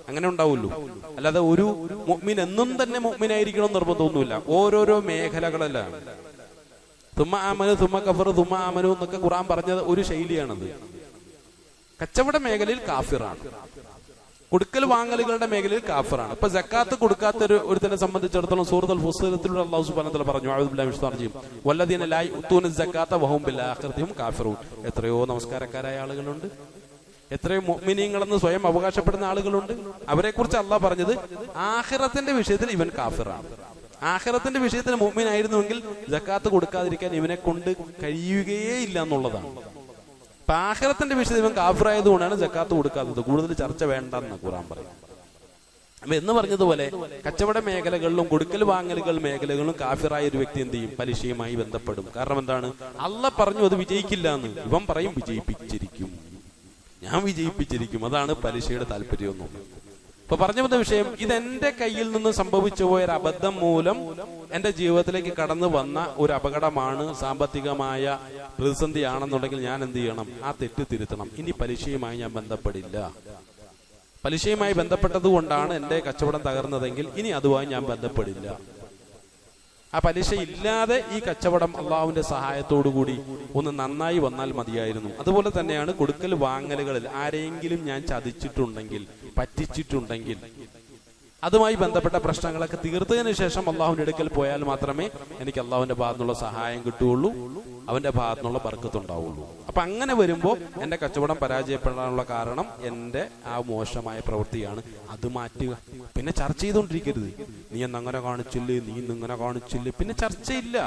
അങ്ങനെ ഉണ്ടാവുള്ളൂ. അല്ലാതെ ഒരു മുഅ്മിൻ എന്നും തന്നെ മുഅ്മിനായിരിക്കണം നിർബന്ധമൊന്നുമില്ല. ഓരോരോ മേഖലകളെല്ലാം തുമ്മ ആമനു തുമ്മ കഫറു തുമ്മ ആമനു എന്നൊക്കെ ഖുർആൻ പറഞ്ഞത് ഒരു ശൈലിയാണത്. കച്ചവട മേഖലയിൽ കാഫിറാണ്, കൊടുക്കൽ വാങ്ങലുകളുടെ മേഖലയിൽ കാഫിറാണ്. ഇപ്പൊ സക്കാത്ത് കൊടുക്കാത്ത ഒരുത്തനെ സംബന്ധിച്ചിടത്തോളം സൂറത്തുൽ ഫുസ്സിലത്തിലൂടെ അല്ലാഹു സുബ്ഹാനഹു വ തആല പറഞ്ഞു, അഊദു ബില്ലാഹി മിനശ് ശൈത്വാനിർ റജീം, വല്ലദീന ലാ യുഅ്തൂന സക്കാത്ത വഹും ബിൽ ആഖിറതി ഹും കാഫിറൂൻ. എത്രയോ നമസ്കാരക്കാരായ ആളുകളുണ്ട്, എത്രയോ മുഅ്മിനീങ്ങളെന്ന് സ്വയം അവകാശപ്പെടുന്ന ആളുകളുണ്ട്. അവരെ കുറിച്ച് അല്ലാഹ് പറഞ്ഞത് ആഖിറത്തിന്റെ വിഷയത്തിൽ ഇവൻ കാഫിറാണ്. ആഖിറത്തിന്റെ വിഷയത്തിൽ മുഅ്മിനായിരുന്നുവെങ്കിൽ സക്കാത്ത് കൊടുക്കാതിരിക്കാൻ ഇവനെ കൊണ്ട് കഴിയുകയേ ഇല്ല എന്നുള്ളതാണ്. ആഖിറത്തിന്റെ വിഷയത്തിൽ ഇവൻ കാഫിറായതുകൊണ്ടാണ് സക്കാത്ത് കൊടുക്കാത്തത്. കൂടുതൽ ചർച്ച വേണ്ടെന്ന് ഖുർആൻ പറയും. അപ്പൊ എന്ന് പറഞ്ഞതുപോലെ കച്ചവട മേഖലകളിലും കൊടുക്കൽ വാങ്ങലുകൾ മേഖലകളിലും കാഫിറായ ഒരു വ്യക്തി എന്ത് ചെയ്യും? പലിശയുമായി ബന്ധപ്പെടും. കാരണം എന്താണ്? അള്ളാഹ് പറഞ്ഞു അത് വിജയിക്കില്ല എന്ന്, ഇവൻ പറയും വിജയിപ്പിച്ചിരിക്കും, ഞാൻ വിജയിപ്പിച്ചിരിക്കും. അതാണ് പലിശയുടെ താല്പര്യമൊന്നും. ഇപ്പൊ പറഞ്ഞു വന്ന വിഷയം, ഇതെന്റെ കയ്യിൽ നിന്ന് സംഭവിച്ചു പോയ ഒരു അബദ്ധം മൂലം എന്റെ ജീവിതത്തിലേക്ക് കടന്നു വന്ന ഒരു അപകടമാണ്, സാമ്പത്തികമായ പ്രതിസന്ധിയാണെന്നുണ്ടെങ്കിൽ ഞാൻ എന്ത് ചെയ്യണം? ആ തെറ്റ് തിരുത്തണം. ഇനി പലിശയുമായി ഞാൻ ബന്ധപ്പെടില്ല. പലിശയുമായി ബന്ധപ്പെട്ടത് കൊണ്ടാണ് എന്റെ കച്ചവടം തകർന്നതെങ്കിൽ ഇനി അതുമായി ഞാൻ ബന്ധപ്പെടില്ല. ആ പലിശ ഇല്ലാതെ ഈ കച്ചവടം അള്ളാഹുവിന്റെ സഹായത്തോടുകൂടി ഒന്ന് നന്നായി വന്നാൽ മതിയായിരുന്നു. അതുപോലെ തന്നെയാണ് കൊടുക്കൽ വാങ്ങലുകളിൽ ആരെങ്കിലും ഞാൻ ചതിച്ചിട്ടുണ്ടെങ്കിൽ, പറ്റിച്ചിട്ടുണ്ടെങ്കിൽ അതുമായി ബന്ധപ്പെട്ട പ്രശ്നങ്ങളൊക്കെ തീർത്തതിനു ശേഷം അള്ളാഹുവിന്റെ അടുക്കൽ പോയാൽ മാത്രമേ എനിക്ക് അള്ളാഹുവിന്റെ ഭാഗത്തുനിന്നുള്ള സഹായം കിട്ടുകയുള്ളൂ. അവന്റെ ഭാഗത്തു നിന്നുള്ള ബർക്കത്തുണ്ടാവുള്ളൂ. അപ്പൊ അങ്ങനെ വരുമ്പോൾ എന്റെ കച്ചവടം പരാജയപ്പെടാനുള്ള കാരണം എന്റെ ആ മോശമായ പ്രവൃത്തിയാണ്. അത് മാറ്റുക. പിന്നെ ചർച്ച ചെയ്തുകൊണ്ടിരിക്കരുത്. നീ എന്നങ്ങനെ കാണിച്ചില്ലേ, നീ ഇന്നിങ്ങനെ കാണിച്ചില്ലേ, പിന്നെ ചർച്ചയില്ല.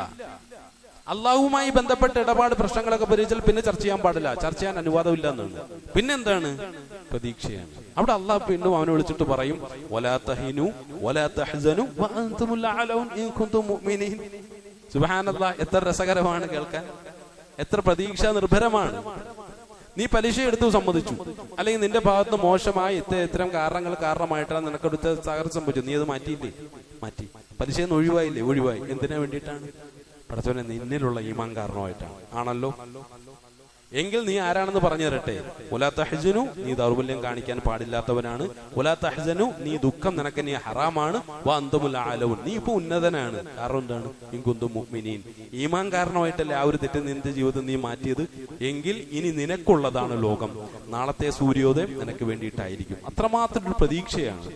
അള്ളാഹുമായി ബന്ധപ്പെട്ട ഇടപാട് പ്രശ്നങ്ങളൊക്കെ പരിഹരിച്ചാൽ പിന്നെ ചർച്ച ചെയ്യാൻ പാടില്ല. ചർച്ച ചെയ്യാൻ അനുവാദമില്ല എന്നാണ്. പിന്നെന്താണ്? പ്രതീക്ഷയാണ്. അവിടെ അള്ളാഹു വീണ്ടും അവനെ വിളിച്ചിട്ട് പറയും, വലാ തഹിനു വലാ തഹ്സനു വഅൻതുമുൽ അഅലൗൻ ഇൻ കുൻതും മുഅ്മിനീൻ. സുബ്ഹാനല്ലാഹ്, എത്ര രസകരമാണ് കേൾക്കാൻ, എത്ര പ്രതീക്ഷ നിർഭരമാണ്. നീ പലിശ എടുത്തു സമ്മതിച്ചു, അല്ലെങ്കിൽ നിന്റെ ഭാഗത്ത് മോശമായി ഇത്തരം കാരണങ്ങൾ കാരണമായിട്ടാണ് നിനക്കെടുത്ത് തകർച്ച സംഭവിച്ചു. നീ അത് മാറ്റിയില്ലേ? മാറ്റി. പലിശയിൽ നിന്ന് ഒഴിവായില്ലേ? ഒഴിവായി. എന്തിനാ വേണ്ടിയിട്ടാണ്? പടച്ചവനെ, നിന്നിലുള്ള ഈമാൻ കാരണമായിട്ടാണ്. ആണല്ലോ. എങ്കിൽ നീ ആരാണെന്ന് പറഞ്ഞു തരട്ടെ. വലാ തഹ്സനു, നീ ദൗർബല്യം കാണിക്കാൻ പാടില്ലാത്തവനാണ്. വലാ തഹ്സനു, നീ ദുഃഖം നിനക്ക് നീ ഹറാമാണ്. വഅൻതുമുൽ അഅലൗൻ, നീ ഇപ്പൊ ഉന്നതനാണ്. കാരണം എന്താണ്? ഇൻ കുൻതും മുഅ്മിനീൻ. ഈമാൻ കാരണമായിട്ടല്ലേ ആ ഒരു തെറ്റ് നിന്റെ ജീവിതം നീ മാറ്റിയത്. എങ്കിൽ ഇനി നിനക്കുള്ളതാണ് ലോകം. നാളത്തെ സൂര്യോദയം നിനക്ക് വേണ്ടിയിട്ടായിരിക്കും. അത്രമാത്രം ഒരു പ്രതീക്ഷയാണ്.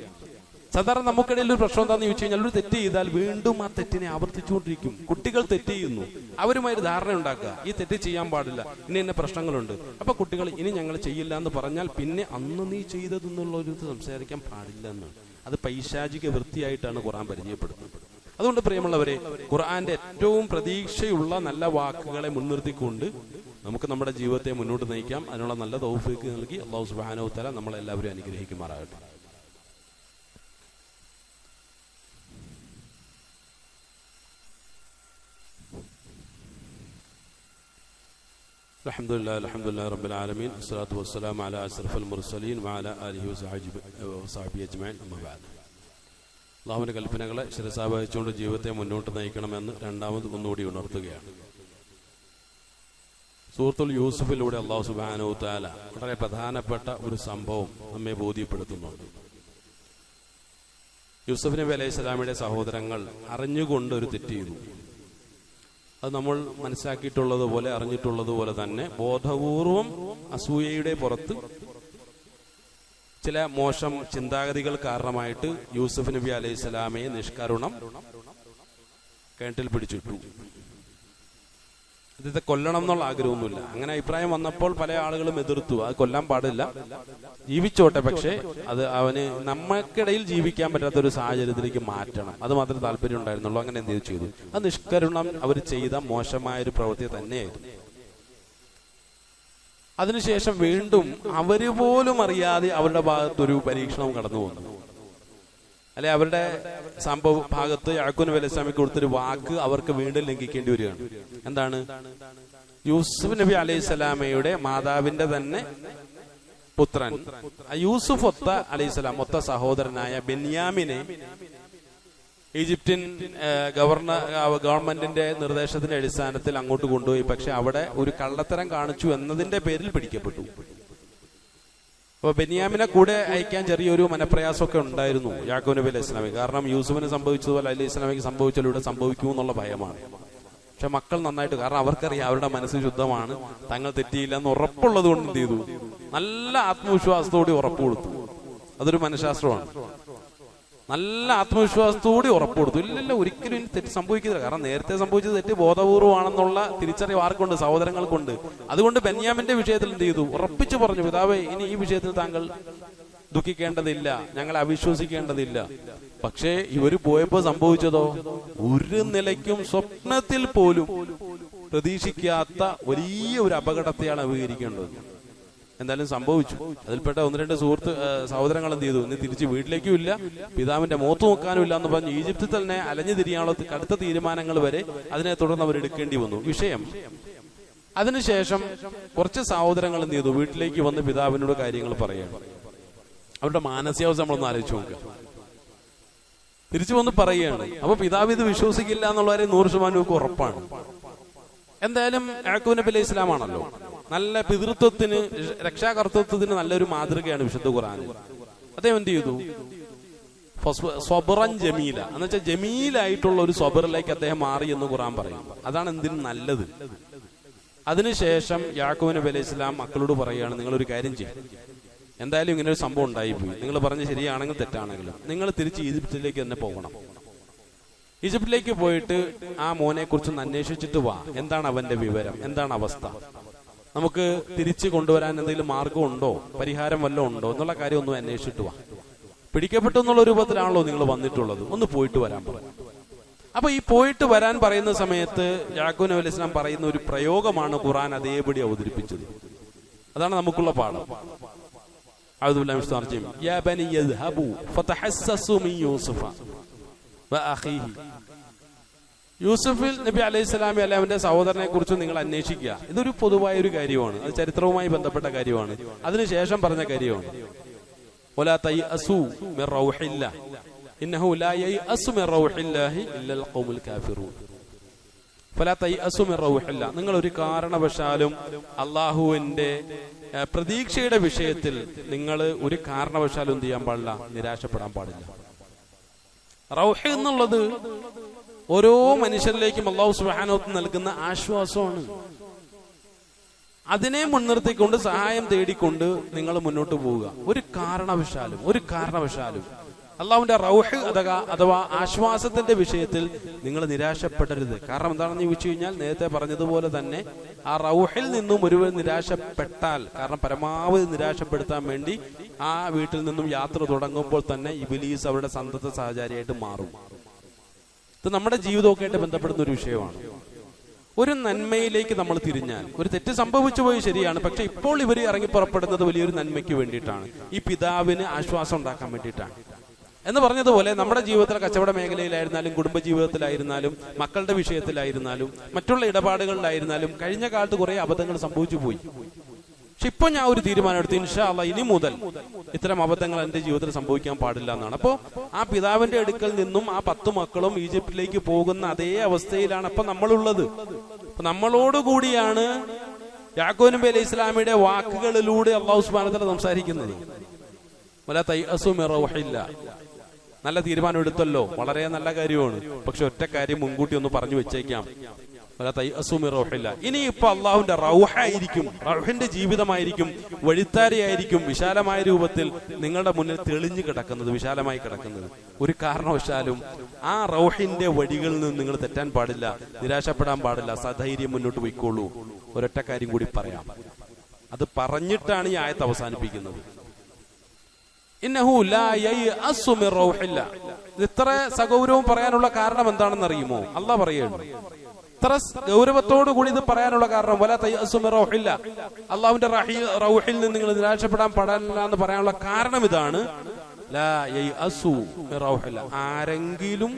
സാധാരണ നമുക്കിടയിൽ ഒരു പ്രശ്നം എന്താണെന്ന് ചോദിച്ചു കഴിഞ്ഞാൽ, ഒരു തെറ്റ് ചെയ്താൽ വീണ്ടും ആ തെറ്റിനെ ആവർത്തിച്ചുകൊണ്ടിരിക്കും. കുട്ടികൾ തെറ്റ് ചെയ്യുന്നു, അവരുമായി ധാരണ ഉണ്ടാക്കുക, ഈ തെറ്റ് ചെയ്യാൻ പാടില്ല, ഇനി എന്നെ പ്രശ്നങ്ങളുണ്ട്. അപ്പൊ കുട്ടികൾ ഇനി ഞങ്ങൾ ചെയ്യില്ല എന്ന് പറഞ്ഞാൽ പിന്നെ അന്ന് നീ ചെയ്തതെന്നുള്ള ഒരു സംസാരിക്കാൻ പാടില്ല എന്നാണ്. അത് പൈശാചിക വൃത്തിയായിട്ടാണ് ഖുർആൻ പരിചയപ്പെടുന്നത്. അതുകൊണ്ട് പ്രിയമുള്ളവരെ, ഖുർആന്റെ ഏറ്റവും പ്രതീക്ഷയുള്ള നല്ല വാക്കുകളെ മുൻനിർത്തിക്കൊണ്ട് നമുക്ക് നമ്മുടെ ജീവിതത്തെ മുന്നോട്ട് നയിക്കാം. അതിനുള്ള നല്ല തൗഫീഖ് നൽകി അല്ലാഹു സുബ്ഹാനഹു വ തആല നമ്മളെല്ലാവരും അനുഗ്രഹിക്കുമാറാകട്ടെ. അൽഹംദുലില്ലാഹി റബ്ബിൽ ആലമീൻ വസ്സലാത്തു വസ്സലാമു അലാ അശ്റഫിൽ മുർസലീൻ വഅലാ ആലിഹി വസഹ്ബിഹി അജ്മഈൻ. അമ്മാ ബഅദ്. അല്ലാഹുവിന്റെ കൽപ്പനകളെ ശിരസാവഹിച്ചുകൊണ്ട് ജീവിതത്തെ മുന്നോട്ട് നയിക്കണമെന്ന് രണ്ടാമത് ഒന്നുകൂടി ഉണർത്തുകയാണ്. സൂറത്തുൽ യൂസുഫിലൂടെ അല്ലാഹു സുബ്ഹാനഹു വ തആല വളരെ പ്രധാനപ്പെട്ട ഒരു സംഭവം നമ്മെ ബോധ്യപ്പെടുത്തുന്നുണ്ട്. യൂസുഫ് നബി അലൈഹിസ്സലാമിന്റെ സഹോദരങ്ങൾ അറിഞ്ഞുകൊണ്ട് ഒരു തെറ്റ് ചെയ്തു. അത് നമ്മൾ മനസ്സിലാക്കിയിട്ടുള്ളതുപോലെ അറിഞ്ഞിട്ടുള്ളതുപോലെ തന്നെ ബോധപൂർവം അസൂയയുടെ പുറത്ത് ചില മോശം ചിന്താഗതികൾ കാരണമായിട്ട് യൂസുഫ് നബി അലൈഹി സ്വലാമയെ നിഷ്കരുണം കിണറ്റിൽ പിടിച്ചിട്ടു. ഇദ്ദേഹത്തെ കൊല്ലണം എന്നുള്ള ആഗ്രഹമൊന്നുമില്ല. അങ്ങനെ അഭിപ്രായം വന്നപ്പോൾ പല ആളുകളും എതിർത്തു. അത് കൊല്ലാൻ പാടില്ല, ജീവിച്ചോട്ടെ, പക്ഷെ അത് അവന് നമ്മൾക്കിടയിൽ ജീവിക്കാൻ പറ്റാത്ത ഒരു സാഹചര്യത്തിലേക്ക് മാറ്റണം, അത് മാത്രമേ താല്പര്യം ഉണ്ടായിരുന്നുള്ളൂ. അങ്ങനെ എന്ത് ചെയ്തു? അത് നിഷ്കരുണം അവർ ചെയ്ത മോശമായ ഒരു പ്രവൃത്തി തന്നെയായിരുന്നു. അതിനുശേഷം വീണ്ടും അവര് പോലും അറിയാതെ അവരുടെ ഭാഗത്തൊരു പരീക്ഷണം കടന്നു വന്നു. അല്ലെ, അവരുടെ സംഭവ ഭാഗത്ത് യാക്കൂബ് നബി അലൈഹി സ്വലാമിക്ക് കൊടുത്തൊരു വാക്ക് അവർക്ക് വീണ്ടും ലംഘിക്കേണ്ടി വരികയാണ്. എന്താണ്? യൂസുഫ് നബി അലൈഹി സ്വലാമയുടെ മാതാവിന്റെ തന്നെ പുത്രൻ യൂസുഫ് അലൈഹിസ്സലാം ഒത്ത സഹോദരനായ ബെന്യാമിനെ ഈജിപ്ഷ്യൻ ഗവൺമെന്റിന്റെ നിർദ്ദേശത്തിന്റെ അടിസ്ഥാനത്തിൽ അങ്ങോട്ട് കൊണ്ടുപോയി. പക്ഷെ അവിടെ ഒരു കള്ളത്തരം കാണിച്ചു എന്നതിന്റെ പേരിൽ പിടിക്കപ്പെട്ടു. അപ്പൊ ബെന്യാമിനെ കൂടെ അയക്കാൻ ചെറിയൊരു മനപ്രയാസമൊക്കെ ഉണ്ടായിരുന്നു യാക്കൂബ് നബി അലൈഹി സ്വലാമി. കാരണം യൂസുഫിന് സംഭവിച്ചതുപോലെ അലൈഹി സ്വലാമിക്ക് സംഭവിച്ചാലും ഇവിടെ സംഭവിക്കുമെന്നുള്ള ഭയമാണ്. പക്ഷെ മക്കൾ നന്നായിട്ട്, കാരണം അവർക്കറിയാം അവരുടെ മനസ്സ് ശുദ്ധമാണ്, തങ്ങൾ തെറ്റിയില്ല എന്ന് ഉറപ്പുള്ളത് കൊണ്ട് എന്ത് ചെയ്തു? നല്ല ആത്മവിശ്വാസത്തോടെ ഉറപ്പ് കൊടുത്തു. അതൊരു മനഃശാസ്ത്രമാണ്. നല്ല ആത്മവിശ്വാസത്തോടെ ഉറപ്പ് കൊടുത്തു. ഇല്ലല്ല, ഒരിക്കലും ഇനി തെറ്റ് സംഭവിക്കുന്നില്ല. കാരണം നേരത്തെ സംഭവിച്ചത് തെറ്റ് ബോധപൂർവമാണെന്നുള്ള തിരിച്ചറിവ് ആർക്കുണ്ട്? സഹോദരങ്ങൾക്കുണ്ട്. അതുകൊണ്ട് ബെന്യാമിന്റെ വിഷയത്തിൽ എന്ത് ചെയ്തു? ഉറപ്പിച്ചു പറഞ്ഞു, പിതാവേ, ഇനി ഈ വിഷയത്തിൽ താങ്കൾ ദുഃഖിക്കേണ്ടതില്ല, ഞങ്ങളെ അവിശ്വസിക്കേണ്ടതില്ല. പക്ഷേ ഇവര് പോയപ്പോ സംഭവിച്ചതോ? ഒരു നിലയ്ക്കും സ്വപ്നത്തിൽ പോലും പ്രതീക്ഷിക്കാത്ത വലിയ ഒരു അപകടത്തെയാണ് അഭിമുഖീകരിക്കേണ്ടത്. എന്തായാലും സംഭവിച്ചു. അതിൽപ്പെട്ട ഒന്ന് രണ്ട് സഹോദരങ്ങൾ എന്ത് ചെയ്തു? ഇന്ന് തിരിച്ച് വീട്ടിലേക്കും ഇല്ല, പിതാവിന്റെ മുഖത്ത് നോക്കാനും ഇല്ല എന്ന് പറഞ്ഞ് ഈജിപ്തിൽ തന്നെ അലഞ്ഞു തിരിയാനുള്ള കടുത്ത തീരുമാനങ്ങൾ വരെ അതിനെ തുടർന്ന് അവർ എടുക്കേണ്ടി വന്നു. വിഷയം അതിനുശേഷം കുറച്ച് സഹോദരങ്ങൾ എന്ത് ചെയ്തു? വീട്ടിലേക്ക് വന്ന് പിതാവിനോട് കാര്യങ്ങൾ പറയുകയാണ്. അവരുടെ മാനസികാവസ്ഥ നമ്മളൊന്ന് ആലോചിച്ച് നോക്കുക. തിരിച്ചു വന്ന് പറയുകയാണ്. അപ്പൊ പിതാവ് ഇത് വിശ്വസിക്കില്ല എന്നുള്ളവരെ 100% ഉറപ്പാണ്. എന്തായാലും യാക്കൂബ് നബി അലൈഹി സ്വലാം ആണല്ലോ, നല്ല പിതൃത്വത്തിന്, രക്ഷാകർത്തൃത്വത്തിന് നല്ലൊരു മാതൃകയാണ് വിശുദ്ധ ഖുർആനിൽ. അദ്ദേഹം എന്ത് ചെയ്തു? സ്വബറൻ ജമീല എന്ന് വെച്ചാൽ ജമീലായിട്ടുള്ള ഒരു സ്വബറിലേക്ക് അദ്ദേഹം മാറി എന്ന് ഖുർആൻ പറയും. അതാണ് എന്തിനും നല്ലത്. അതിനുശേഷം യാക്കൂബ് നബി അലൈഹി സ്വലാം മക്കളോട് പറയുകയാണ്, നിങ്ങളൊരു കാര്യം ചെയ്യും, എന്തായാലും ഇങ്ങനെ ഒരു സംഭവം ഉണ്ടായിപ്പോയി, നിങ്ങൾ പറഞ്ഞ് ശരിയാണെങ്കിലും തെറ്റാണെങ്കിലും നിങ്ങൾ തിരിച്ച് ഈജിപ്തിലേക്ക് തന്നെ പോകണം. ഈജിപ്തിലേക്ക് പോയിട്ട് ആ മോനെ കുറിച്ചൊന്ന് അന്വേഷിച്ചിട്ട് വാ, എന്താണ് അവന്റെ വിവരം, എന്താണ് അവസ്ഥ, നമുക്ക് തിരിച്ചു കൊണ്ടുവരാൻ എന്തെങ്കിലും മാർഗമുണ്ടോ, പരിഹാരം വല്ലതും ഉണ്ടോ എന്നുള്ള കാര്യം ഒന്നും അന്വേഷിച്ചിട്ട് വാ. പിടിക്കപ്പെട്ടു എന്നുള്ള രൂപത്തിലാണല്ലോ നിങ്ങൾ വന്നിട്ടുള്ളത്, ഒന്ന് പോയിട്ട് വരാൻ പറഞ്ഞു. അപ്പൊ ഈ പോയിട്ട് വരാൻ പറയുന്ന സമയത്ത് യാക്കൂബ് നബി അലൈഹി സ്വലാം പറയുന്ന ഒരു പ്രയോഗമാണ് ഖുർആൻ അതേപടി അവതരിപ്പിച്ചത്. അതാണ് നമുക്കുള്ള പാഠം. യാ ബനി യദ്ഹബു ഫതഹസ്സസു മിൻ യൂസുഫ വഅഖീഹി. യൂസുഫ് നബി അലൈഹി സ്വലാമി അല്ലെ അവന്റെ സഹോദരനെ കുറിച്ച് നിങ്ങൾ അന്വേഷിക്കുക. ഇതൊരു പൊതുവായ ഒരു കാര്യമാണ്, അത് ചരിത്രവുമായി ബന്ധപ്പെട്ട കാര്യമാണ്, അതിനുശേഷം പറഞ്ഞ കാര്യമാണ്. വലാ തയഅസു മിർ റൗഹില്ലാഹ് ഇന്നഹു ലാ യയഅസു മിർ റൗഹില്ലാഹി ഇല്ലൽ ഖൗമുൽ കാഫിറൂൻ. ഫലാ തയഅസു മിർ റൗഹില്ലാഹ്, നിങ്ങൾ ഒരു കാരണവശാലും അല്ലാഹുവിന്റെ പ്രതീക്ഷയുടെ വിഷയത്തിൽ നിങ്ങൾ ഒരു കാരണവശാലും എന്ത് ചെയ്യാൻ പാടില്ല, നിരാശപ്പെടാൻ പാടില്ല. റൗഹ് എന്നുള്ളത് ഓരോ മനുഷ്യരിലേക്കും അല്ലാഹു സുബ്ഹാനഹു വ തആല നൽകുന്ന ആശ്വാസമാണ്. അതിനെ മുൻനിർത്തിക്കൊണ്ട് സഹായം തേടിക്കൊണ്ട് നിങ്ങൾ മുന്നോട്ട് പോവുക. ഒരു കാരണവശാലും അള്ളാഹുവിന്റെ റൗഹ് അഥവാ ആശ്വാസത്തിന്റെ വിഷയത്തിൽ നിങ്ങൾ നിരാശപ്പെടരുത്. കാരണം എന്താണെന്ന് ചോദിച്ചു കഴിഞ്ഞാൽ, നേരത്തെ പറഞ്ഞതുപോലെ തന്നെ ആ റൗഹിൽ നിന്നും ഒരുവൻ നിരാശപ്പെട്ടാൽ, കാരണം പരമാവധി നിരാശപ്പെടുത്താൻ വേണ്ടി ആ വീട്ടിൽ നിന്നും യാത്ര തുടങ്ങുമ്പോൾ തന്നെ ഇബ്ലീസ് അവരുടെ സന്തത സഹചാരിയായിട്ട് മാറും. ഇത് നമ്മുടെ ജീവിതമൊക്കെ ആയിട്ട് ബന്ധപ്പെടുന്ന ഒരു വിഷയമാണ്. ഒരു നന്മയിലേക്ക് നമ്മൾ തിരിഞ്ഞാൽ, ഒരു തെറ്റ് സംഭവിച്ചു പോയി ശരിയാണ്, പക്ഷെ ഇപ്പോൾ ഇവർ ഇറങ്ങി പുറപ്പെടുന്നത് വലിയൊരു നന്മയ്ക്ക് വേണ്ടിയിട്ടാണ്, ഈ പിതാവിന് ആശ്വാസം ഉണ്ടാക്കാൻ വേണ്ടിയിട്ടാണ് എന്ന് പറഞ്ഞതുപോലെ നമ്മുടെ ജീവിതത്തിലെ കച്ചവട മേഖലയിലായിരുന്നാലും, കുടുംബജീവിതത്തിലായിരുന്നാലും, മക്കളുടെ വിഷയത്തിലായിരുന്നാലും, മറ്റുള്ള ഇടപാടുകളിലായിരുന്നാലും കഴിഞ്ഞ കാലത്ത് കുറെ അബദ്ധങ്ങൾ സംഭവിച്ചു പോയി. പക്ഷെ ഇപ്പൊ ഞാൻ ഒരു തീരുമാനം എടുത്തു, ഇൻഷാ അല്ലാഹ് ഇനി മുതൽ ഇത്തരം അബദ്ധങ്ങൾ എന്റെ ജീവിതത്തിൽ സംഭവിക്കാൻ പാടില്ല എന്നാണ്. അപ്പോ ആ പിതാവിന്റെ അടുക്കൽ നിന്നും ആ 10 മക്കളും ഈജിപ്തിലേക്ക് പോകുന്ന അതേ അവസ്ഥയിലാണ് ഇപ്പൊ നമ്മളുള്ളത്. അപ്പൊ നമ്മളോടുകൂടിയാണ് യാക്കൂബ് നബി അലൈഹി സ്വലാമിയുടെ വാക്കുകളിലൂടെ അല്ലാഹു സുബ്ഹാനഹു വ തആല സംസാരിക്കുന്നത്. വലാ തയഅസു മിർ റൗഹില്ലാഹ്. നല്ല തീരുമാനം എടുത്തല്ലോ, വളരെ നല്ല കാര്യമാണ്. പക്ഷെ ഒറ്റ കാര്യം മുൻകൂട്ടി ഒന്ന് പറഞ്ഞു വെച്ചേക്കാം, ഇനി ഇപ്പൊ അള്ളാഹുവിന്റെ റൗഹായിരിക്കും, റൗഹിന്റെ ജീവിതമായിരിക്കും, വഴിത്താരയായിരിക്കും വിശാലമായ രൂപത്തിൽ നിങ്ങളുടെ മുന്നിൽ തെളിഞ്ഞു കിടക്കുന്നത്, വിശാലമായി കിടക്കുന്നത്. ഒരു കാരണവശാലും ആ റൗഹിന്റെ വഴികളിൽ നിന്ന് നിങ്ങൾ തെറ്റാൻ പാടില്ല, നിരാശപ്പെടാൻ പാടില്ല, സധൈര്യം മുന്നോട്ട് പോയിക്കോളൂ. ഒരൊറ്റ കാര്യം കൂടി പറയാം, അത് പറഞ്ഞിട്ടാണ് ഈ ആയത്ത് അവസാനിപ്പിക്കുന്നത്. ഇന്നഹു ലാ യയഅസു മിർ റൗഹില്ലാഹ്. ഇത്ര സഗൗരവം പറയാനുള്ള കാരണം എന്താണെന്ന് അറിയുമോ? അല്ലാഹ് പറയുന്നു, ഇത്ര ഗൗരവത്തോടു കൂടി ഇത് പറയാനുള്ള കാരണം വലാ തയഅസു മിർ റൗഹില്ലാഹ്, അല്ലാഹുവിന്റെ റൗഹിൽ നിന്ന് നിങ്ങൾ നിരാശപ്പെടാൻ പാടില്ല എന്ന് പറയാനുള്ള കാരണം ഇതാണ്. ലാ യയഅസു മിർ റൗഹില്ലാഹ്. ആരെങ്കിലും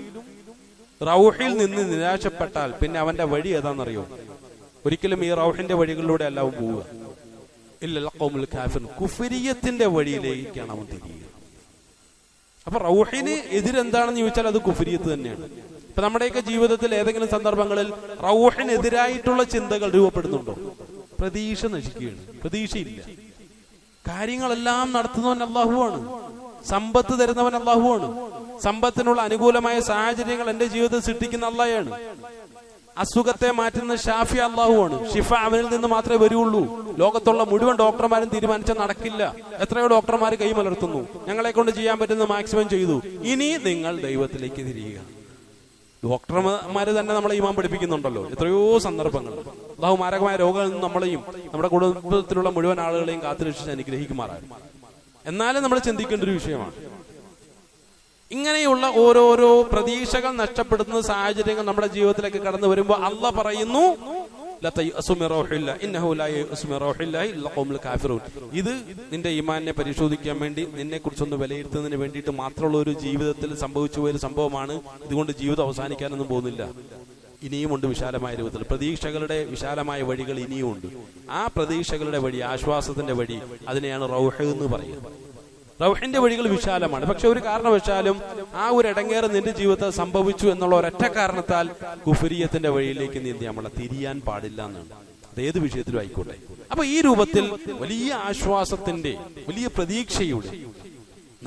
റൗഹിൽ നിന്ന് നിരാശപ്പെട്ടാൽ പിന്നെ അവന്റെ വഴി ഏതാണെന്നറിയോ? ഒരിക്കലും ഈ റൗഹിന്റെ വഴികളിലൂടെ അല്ല അവൻ പോവുക. ഇല്ലൽ ഖൗമുൽ കാഫിർ, കുഫ്രിയത്തിന്റെ വഴിയിലേക്കാണ് അവൻ തിരിയുക. അപ്പൊ റൗഹിന് എതിരെന്താണെന്ന് ചോദിച്ചാൽ അത് കുഫ്രിയത്ത് തന്നെയാണ്. ഇപ്പൊ നമ്മുടെയൊക്കെ ജീവിതത്തിൽ ഏതെങ്കിലും സന്ദർഭങ്ങളിൽ റൗഹിനെതിരായിട്ടുള്ള ചിന്തകൾ രൂപപ്പെടുന്നുണ്ടോ? പ്രതീക്ഷ നശിക്കുകയാണ്, പ്രതീക്ഷയില്ല. കാര്യങ്ങളെല്ലാം നടത്തുന്നവൻ അല്ലാഹുവാണ്, സമ്പത്ത് തരുന്നവൻ അല്ലാഹുവാണ്, സമ്പത്തിനുള്ള അനുകൂലമായ സാഹചര്യങ്ങൾ എന്റെ ജീവിതത്തിൽ സൃഷ്ടിക്കുന്ന അല്ലാഹയാണ്. അസുഖത്തെ മാറ്റുന്ന ഷാഫി അല്ലാഹുവാണ്, ഷിഫ അവനിൽ നിന്ന് മാത്രമേ വരുള്ളൂ. ലോകത്തുള്ള മുഴുവൻ ഡോക്ടർമാരും തീരുമാനിച്ചാൽ നടക്കില്ല. എത്രയോ ഡോക്ടർമാർ കൈമലർത്തുന്നു, ഞങ്ങളെ കൊണ്ട് ചെയ്യാൻ പറ്റുന്ന മാക്സിമം ചെയ്തു. ഇനി നിങ്ങൾ ദൈവത്തിലേക്ക് തിരിയുക. ഡോക്ടർമാര് തന്നെ നമ്മളെ ഈമാൻ പഠിപ്പിക്കുന്നുണ്ടല്ലോ എത്രയോ സന്ദർഭങ്ങൾ. അല്ലാഹു മാരകമായ രോഗങ്ങളിൽ നിന്ന് നമ്മളെയും നമ്മുടെ കുടുംബത്തിലുള്ള മുഴുവൻ ആളുകളെയും കാത്തുരക്ഷിച്ച് അനുഗ്രഹിക്കുമാറാകും. എന്നാലും നമ്മൾ ചിന്തിക്കേണ്ട ഒരു വിഷയമാണ്, ഇങ്ങനെയുള്ള ഓരോരോ പ്രതീക്ഷകൾ നഷ്ടപ്പെടുന്ന സാഹചര്യങ്ങൾ നമ്മുടെ ജീവിതത്തിലേക്ക് കടന്നു വരുമ്പോൾ അല്ലാഹ് പറയുന്നു, ഇത് നിന്റെ ഈമാനിനെ പരിശോധിക്കാൻ വേണ്ടി, നിന്നെ കുറിച്ചൊന്ന് വിലയിരുത്തുന്നതിന് വേണ്ടിയിട്ട് മാത്രമുള്ള ഒരു ജീവിതത്തിൽ സംഭവിച്ചു പോയൊരു സംഭവമാണ്. ഇതുകൊണ്ട് ജീവിതം അവസാനിക്കാനൊന്നും പോകുന്നില്ല. ഇനിയുമുണ്ട് വിശാലമായ രൂപത്തിൽ പ്രതീക്ഷകളുടെ വിശാലമായ വഴികൾ ഇനിയുമുണ്ട്. ആ പ്രതീക്ഷകളുടെ വഴി, ആശ്വാസത്തിന്റെ വഴി, അതിനെയാണ് റൗഹ് എന്ന് പറയുന്നത്. റൗഹിന്റെ വഴികൾ വിശാലമാണ്. പക്ഷെ ഒരു കാരണവശാലും ആ ഒരു ഇടങ്ങേറ് നിന്റെ ജീവിതത്തിൽ സംഭവിച്ചു എന്നുള്ള ഒരൊറ്റ കാരണത്താൽ കുഫ്രിയത്തിന്റെ വഴിയിലേക്ക് നീന്തി നമ്മളെ തിരിയാൻ പാടില്ല എന്നാണ്. അതേത് വിഷയത്തിലും ആയിക്കോട്ടെ. അപ്പൊ ഈ രൂപത്തിൽ വലിയ ആശ്വാസത്തിന്റെ, വലിയ പ്രതീക്ഷയുടെ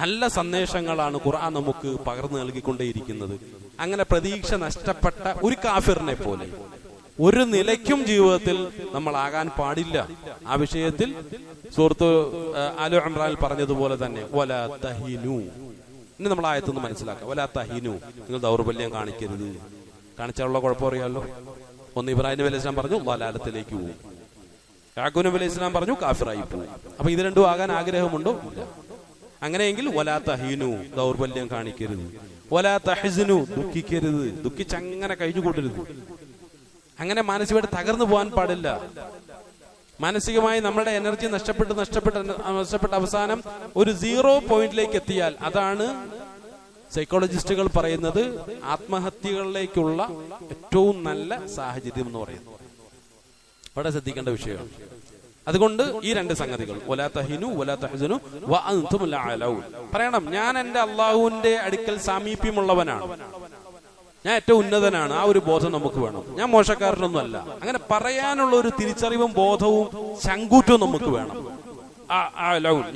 നല്ല സന്ദേശങ്ങളാണ് ഖുർആൻ നമുക്ക് പകർന്നു നൽകിക്കൊണ്ടേയിരിക്കുന്നത്. അങ്ങനെ പ്രതീക്ഷ നഷ്ടപ്പെട്ട ഒരു കാഫിറിനെ പോലെ ഒരു നിലയ്ക്കും ജീവിതത്തിൽ നമ്മൾ ആകാൻ പാടില്ല. ആ വിഷയത്തിൽ സൂറത്ത് ആലു ഇംറാനിൽ പറഞ്ഞതുപോലെ തന്നെ വലാ തഹിനു, ഇനി നമ്മൾ ആയത്തൊന്ന് മനസ്സിലാക്കാം. വലാ തഹീനു, നിങ്ങൾ ദൗർബല്യം കാണിക്കരുത്. കാണിച്ചാലുള്ള കുഴപ്പം അറിയാമല്ലോ. ഒന്ന് ഇബ്രാഹിം നബി അലൈഹി സ്വലാം പറഞ്ഞു ളലാലത്തിലേക്ക് പോകും, യാക്കൂബ് നബി അലൈഹി സ്വലാം പറഞ്ഞു കാഫിറായി പോകും. അപ്പൊ ഇത് രണ്ടും ആകാൻ ആഗ്രഹമുണ്ടോ? ഇല്ല. അങ്ങനെയെങ്കിൽ വലാ തഹീനു, ദൗർബല്യം കാണിക്കരുത്. വലാ തഹ്സനു, ദുഃഖിക്കരുത്. ദുഃഖിച്ചങ്ങനെ കഴിഞ്ഞു കൂട്ടരുത്. അങ്ങനെ മാനസികമായിട്ട് തകർന്നു പോകാൻ പാടില്ല. മാനസികമായി നമ്മുടെ എനർജി നഷ്ടപ്പെട്ട് അവസാനം ഒരു 0 പോയിന്റിലേക്ക് എത്തിയാൽ അതാണ് സൈക്കോളജിസ്റ്റുകൾ പറയുന്നത് ആത്മഹത്യകളിലേക്കുള്ള ഏറ്റവും നല്ല സാഹചര്യം എന്ന് പറയുന്നത്. വളരെ ശ്രദ്ധിക്കേണ്ട വിഷയമാണ്. അതുകൊണ്ട് ഈ രണ്ട് സംഗതികൾ വലാ തഹീനു വലാ തഹ്സനു വഅൻതും ലഅലൗൻ പറയണം. ഞാൻ എന്റെ അള്ളാഹുവിന്റെ അടുക്കൽ സാമീപ്യമുള്ളവനാണ്, ഞാൻ ഏറ്റവും ഉന്നതനാണ്. ആ ഒരു ബോധം നമുക്ക് വേണം. ഞാൻ മോശക്കാരനൊന്നും അല്ല. അങ്ങനെ പറയാനുള്ള ഒരു തിരിച്ചറിവും ബോധവും ചങ്കൂറ്റവും നമുക്ക് വേണം.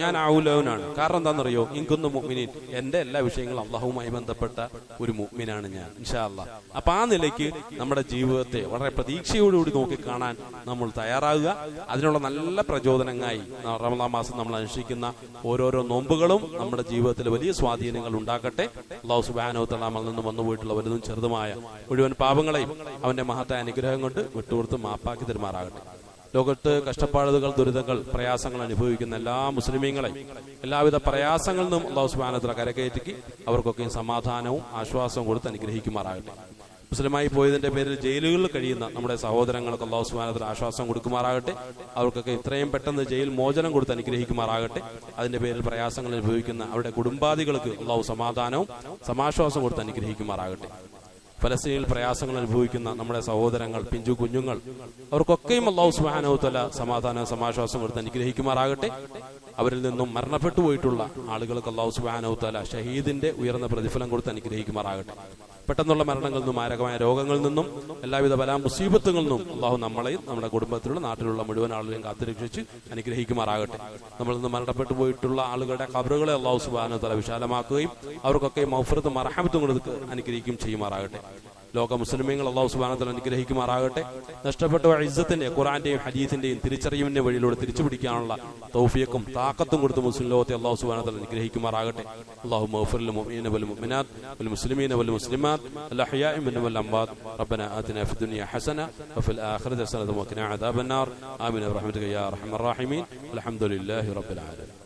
ഞാൻ ആഉലൗനാണ്. കാരണം എന്താണെന്നറിയോ? ഇൻകുന്നു മുഅ്മിനീൻ, എന്റെ എല്ലാ വിഷയങ്ങളും അള്ളാഹുവുമായി ബന്ധപ്പെട്ട ഒരു മുഅ്മിനാണ് ഞാൻ, ഇൻഷാ അല്ലാഹ്. അപ്പൊ ആ നിലയ്ക്ക് നമ്മുടെ ജീവിതത്തെ വളരെ പ്രതീക്ഷയോടുകൂടി നോക്കി കാണാൻ നമ്മൾ തയ്യാറാകുക. അതിനുള്ള നല്ല പ്രചോദനങ്ങളായി റമളാൻ മാസം നമ്മൾ അനുഷ്ഠിക്കുന്ന ഓരോരോ നോമ്പുകളും നമ്മുടെ ജീവിതത്തിൽ വലിയ സ്വാധീനങ്ങൾ ഉണ്ടാക്കട്ടെ. അല്ലാഹു സുബ്ഹാനഹു വ തആല നമ്മളിൽ നിന്ന് വന്നുപോയിട്ടുള്ള വലുതും ചെറുതുമായ മുഴുവൻ പാപങ്ങളെയും അവന്റെ മഹത്തായ അനുഗ്രഹം കൊണ്ട് വിട്ടുകൊടുത്ത് മാപ്പാക്കി തരുമാറാകട്ടെ. ലോകത്ത് കഷ്ടപ്പാടുകൾ, ദുരിതങ്ങൾ, പ്രയാസങ്ങൾ അനുഭവിക്കുന്ന എല്ലാ മുസ്ലിമീങ്ങളെയും എല്ലാവിധ പ്രയാസങ്ങളിൽ നിന്നും അല്ലാഹു സുബ്ഹാനഹു വ തആല കരകയറ്റി അവർക്കൊക്കെ സമാധാനവും ആശ്വാസവും കൊടുത്ത് അനുഗ്രഹിക്കുമാറാകട്ടെ. മുസ്ലിമായി പോയതിന്റെ പേരിൽ ജയിലുകളിൽ കഴിയുന്ന നമ്മുടെ സഹോദരങ്ങൾക്ക് അല്ലാഹു സുബ്ഹാനഹു വ തആല ആശ്വാസം കൊടുക്കുമാറാകട്ടെ. അവർക്കൊക്കെ ഇത്രയും പെട്ടെന്ന് ജയിൽ മോചനം കൊടുത്ത് അനുഗ്രഹിക്കുമാറാകട്ടെ. അതിന്റെ പേരിൽ പ്രയാസങ്ങൾ അനുഭവിക്കുന്ന അവരുടെ കുടുംബാദികൾക്ക് അല്ലാഹു സമാധാനവും സമാശ്വാസം കൊടുത്ത് അനുഗ്രഹിക്കുമാറാകട്ടെ. ഫലസ്തീനിൽ പ്രയാസങ്ങൾ അനുഭവിക്കുന്ന നമ്മുടെ സഹോദരങ്ങൾ, പിഞ്ചു കുഞ്ഞുങ്ങൾ, അവർക്കൊക്കെയും അല്ലാഹു സുബ്ഹാനഹു വ തആല സമാധാനം സമാശ്വാസം കൊടുത്ത് അനുഗ്രഹിക്കുമാറാകട്ടെ. അവരിൽ നിന്നും മരണപ്പെട്ടു പോയിട്ടുള്ള ആളുകൾക്ക് അല്ലാഹു സുബ്ഹാനഹു വ തആല ഷഹീദിന്റെ ഉയർന്ന പ്രതിഫലം കൊടുത്ത് അനുഗ്രഹിക്കുമാറാകട്ടെ. പെട്ടെന്നുള്ള മരണങ്ങളിൽ നിന്നും മാരകമായ രോഗങ്ങളിൽ നിന്നും എല്ലാവിധ ബലാ മുസീബത്തുകളിൽ നിന്നും അല്ലാഹു നമ്മളെയും നമ്മുടെ കുടുംബത്തിലുള്ള നാട്ടിലുള്ള മുഴുവൻ ആളുകളെയും കാത്തുരക്ഷിച്ച് അനുഗ്രഹിക്കുമാറാകട്ടെ. നമ്മളിൽ നിന്ന് മരണപ്പെട്ടു പോയിട്ടുള്ള ആളുകളുടെ ഖബറുകളെ അല്ലാഹു സുബ്ഹാനഹു വ തആല വിശാലമാക്കുകയും അവർക്കൊക്കെ മഗ്ഫിറത്തും മർഹമത്തും കൊടുത്ത് അനുഗ്രഹിക്കുകയും ചെയ്യുമാറാകട്ടെ. ലോക മുസ്ലിമീങ്ങൾ അല്ലാഹു സുബ്ഹാനഹു വ തആല അനുഗ്രഹിക്കുമാറാകട്ടെ. നഷ്ടപ്പെട്ട ഇസ്സത്തിന്റെ ഖുർആന്റെയും ഹദീസിന്റെയും തിരിച്ചറിവിന്റെ വഴിയിലൂടെ തിരിച്ചു പിടിക്കാനുള്ള തൗഫീഖും താഖത്തും കൊടുത്ത് മുസ്ലിം ലോകത്തെ അല്ലാഹു സുബ്ഹാനഹു വ തആല അനുഗ്രഹിക്കുമാറാകട്ടെ. അല്ലാഹുമ്മ ഗ്ഫിർ ലിൽ മുഅ്മിനീന വൽ മുഅ്മിനാത്ത് വൽ മുസ്ലിമീന വൽ മുസ്ലിമാത്ത് അൽ അഹ്യാഇ മിൻഹും വൽ അംവാത്. റബ്ബനാ ആതിനാ ഫിദ് ദുനിയ ഹസന വഫിൽ ആഖിറതി ഹസനത വഖിനാ അദാബന്നാർ. ആമീൻ ബിറഹ്മതിക യാ അർഹമർ റഹീമീൻ. അൽഹംദുലില്ലാഹി റബ്ബിൽ ആലമീൻ.